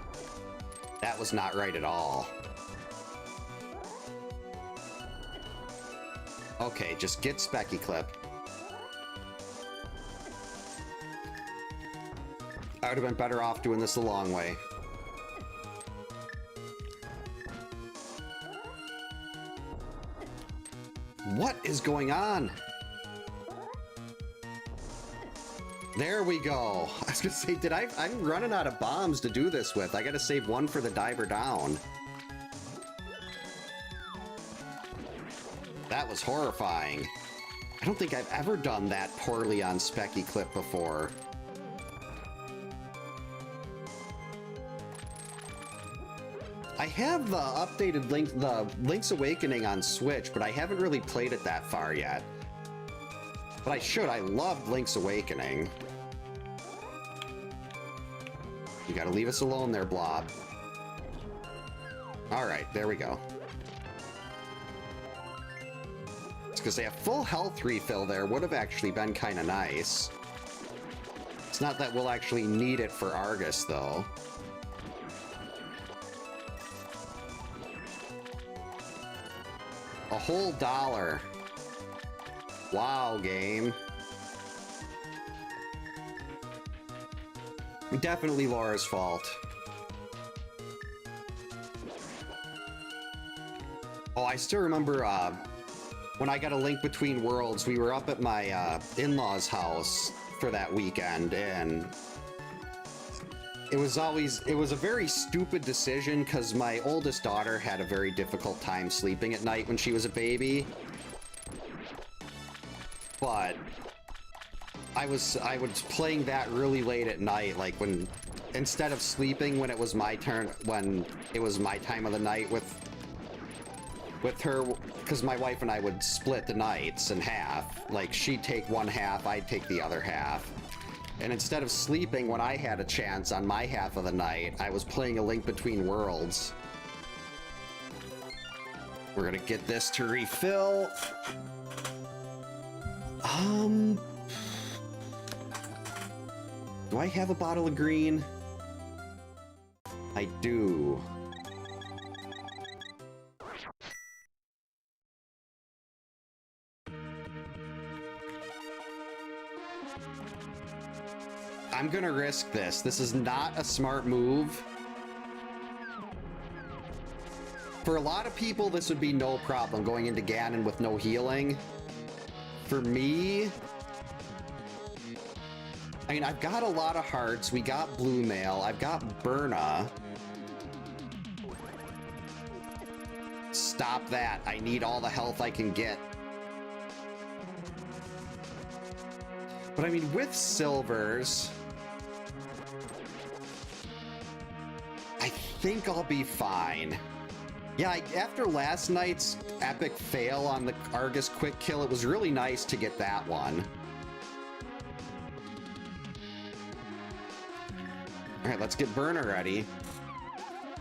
That was not right at all. Okay, just get Specky Clip. I would have been better off doing this the long way. What is going on? There we go. I was gonna say, I'm running out of bombs to do this with. I gotta save one for the diver down. That was horrifying. I don't think I've ever done that poorly on Specky Clip before. I have the updated Link's Awakening on Switch, but I haven't really played it that far yet. But I should. I loved Link's Awakening. You gotta leave us alone there, Blob. Alright, there we go. It's because they have full health refill there. Would have actually been kind of nice. It's not that we'll actually need it for Argus, though. A whole $1. Wow, game. Definitely Laura's fault. Oh, I still remember when I got a Link Between Worlds, we were up at my in-laws' house for that weekend, and it was a very stupid decision because my oldest daughter had a very difficult time sleeping at night when she was a baby. But I was playing that really late at night, like when instead of sleeping when it was my turn, when it was my time of the night with her, because my wife and I would split the nights in half. Like she'd take one half, I'd take the other half. And instead of sleeping when I had a chance on my half of the night, I was playing A Link Between Worlds. We're gonna get this to refill. Do I have a bottle of green? I do. I'm gonna risk this. This is not a smart move. For a lot of people, this would be no problem going into Ganon with no healing. For me, I mean, I've got a lot of hearts. We got Blue Mail. I've got Burna. Stop that. I need all the health I can get. But I mean, with silvers, I think I'll be fine. Yeah, after last night's epic fail on the Argus quick kill, it was really nice to get that one. All right, let's get Burna ready.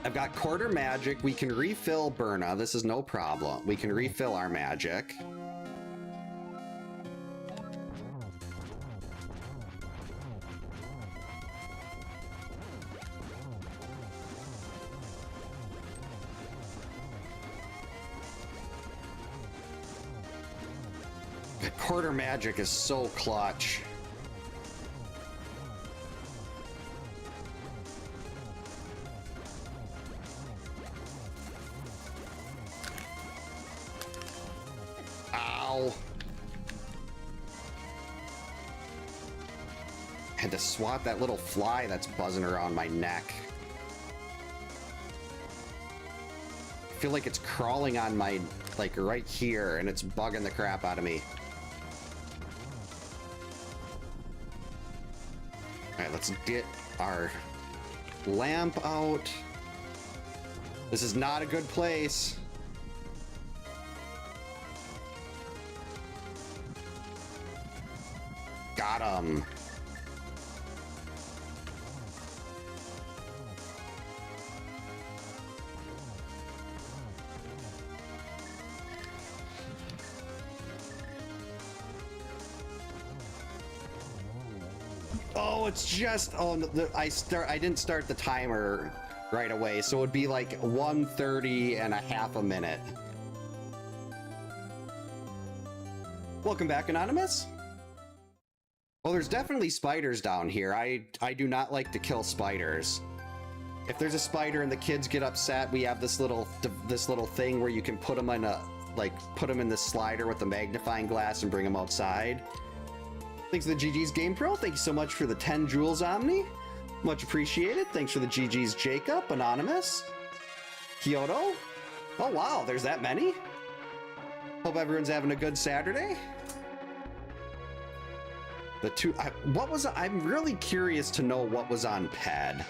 I've got quarter magic. We can refill Burna. This is no problem. We can refill our magic. Quarter magic is so clutch. Ow. Had to swat that little fly that's buzzing around my neck. I feel like it's crawling on my, like, right here, and it's bugging the crap out of me. Alright, let's get our lamp out. This is not a good place. Got him. Oh, it's just, oh, I didn't start the timer right away, so it would be like 1:30 and a half a minute. Welcome back, Anonymous. Well, there's definitely spiders down here. I do not like to kill spiders. If there's a spider and the kids get upset, we have this little thing where you can put them in put them in the slider with the magnifying glass and bring them outside. Thanks to the GG's Game Pro. Thank you so much for the 10 Joules Omni. Much appreciated. Thanks for the GG's Jacob, Anonymous, Kyoto. Oh wow, there's that many. Hope everyone's having a good Saturday. The two, I'm really curious to know what was on pad.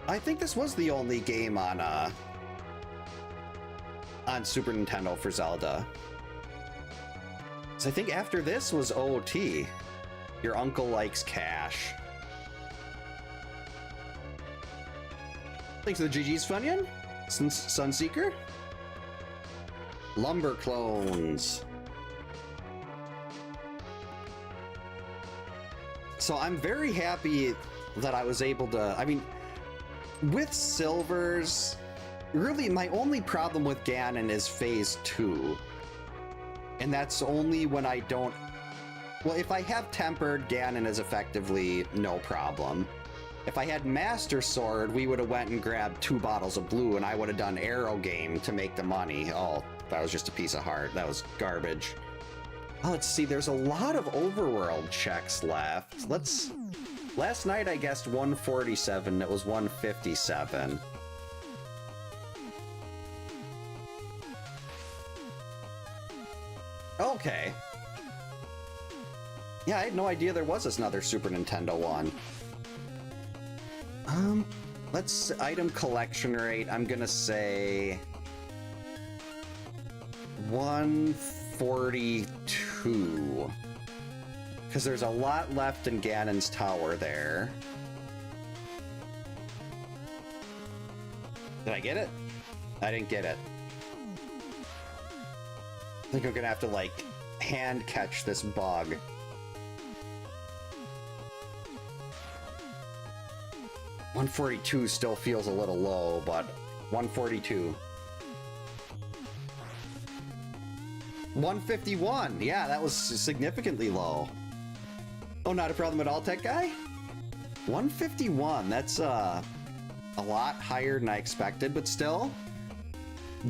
I think this was the only game on Super Nintendo for Zelda. So I think after this was OOT. Your uncle likes cash. Thanks to the GG's Funyun. Sunseeker. Lumber clones. So I'm very happy that I was able to, I mean, with silvers, really my only problem with Ganon is phase 2. And that's only when I don't, well, if I have tempered, Ganon is effectively no problem. If I had Master Sword, we would have went and grabbed 2 bottles of blue and I would have done Arrow Game to make the money. Oh, that was just a piece of heart. That was garbage. Oh, let's see, there's a lot of overworld checks left. Last night I guessed 147, it was 157. Okay. Yeah, I had no idea there was another Super Nintendo one. Let's item collection rate. I'm gonna say 142. Because there's a lot left in Ganon's Tower there. Did I get it? I didn't get it. I think I'm gonna have to, like, hand catch this bug. $142 still feels a little low, but 142. 151. Yeah, that was significantly low. Oh, not a problem at all, tech guy? 151. That's a lot higher than I expected, but still.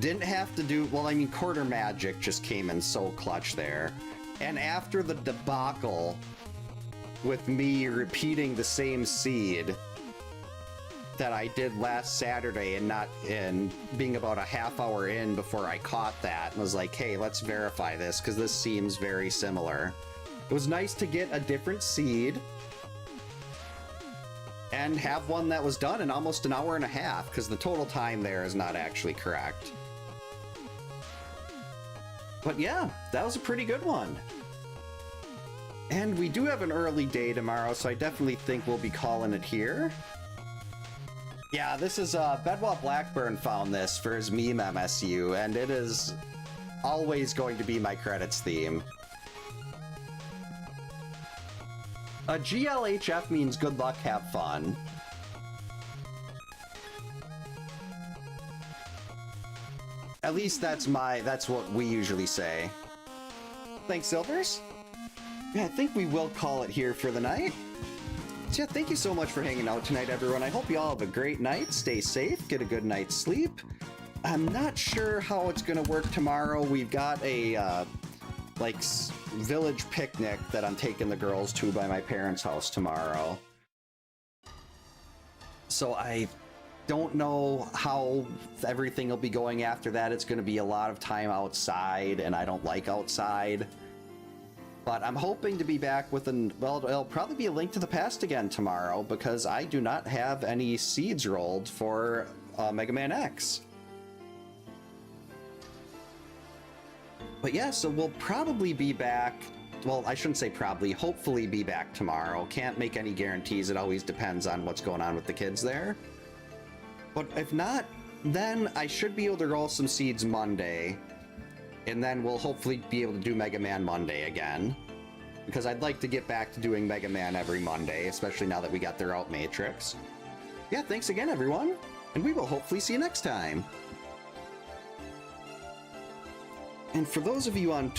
Didn't have to do... Well, I mean, quarter magic just came in so clutch there. And after the debacle with me repeating the same seed that I did last Saturday and being about a half hour in before I caught that and was like, hey, let's verify this because this seems very similar. It was nice to get a different seed and have one that was done in almost an hour and a half because the total time there is not actually correct. But yeah, that was a pretty good one. And we do have an early day tomorrow, so I definitely think we'll be calling it here. Yeah, this is, Bedwell Blackburn found this for his meme MSU, and it is always going to be my credits theme. GLHF means good luck, have fun. At least that's what we usually say. Thanks, Silvers. Yeah, I think we will call it here for the night. So yeah, thank you so much for hanging out tonight, everyone. I hope you all have a great night. Stay safe, get a good night's sleep. I'm not sure how it's gonna work tomorrow. We've got a, village picnic that I'm taking the girls to by my parents' house tomorrow. So I don't know how everything will be going after that. It's gonna be a lot of time outside, and I don't like outside. But I'm hoping to be back with well, it'll probably be a Link to the Past again tomorrow because I do not have any seeds rolled for Mega Man X. But yeah, so we'll probably be back, well, I shouldn't say probably, hopefully be back tomorrow. Can't make any guarantees, it always depends on what's going on with the kids there. But if not, then I should be able to roll some seeds Monday. And then we'll hopefully be able to do Mega Man Monday again. Because I'd like to get back to doing Mega Man every Monday, especially now that we got their out Matrix. Yeah, thanks again, everyone. And we will hopefully see you next time. And for those of you on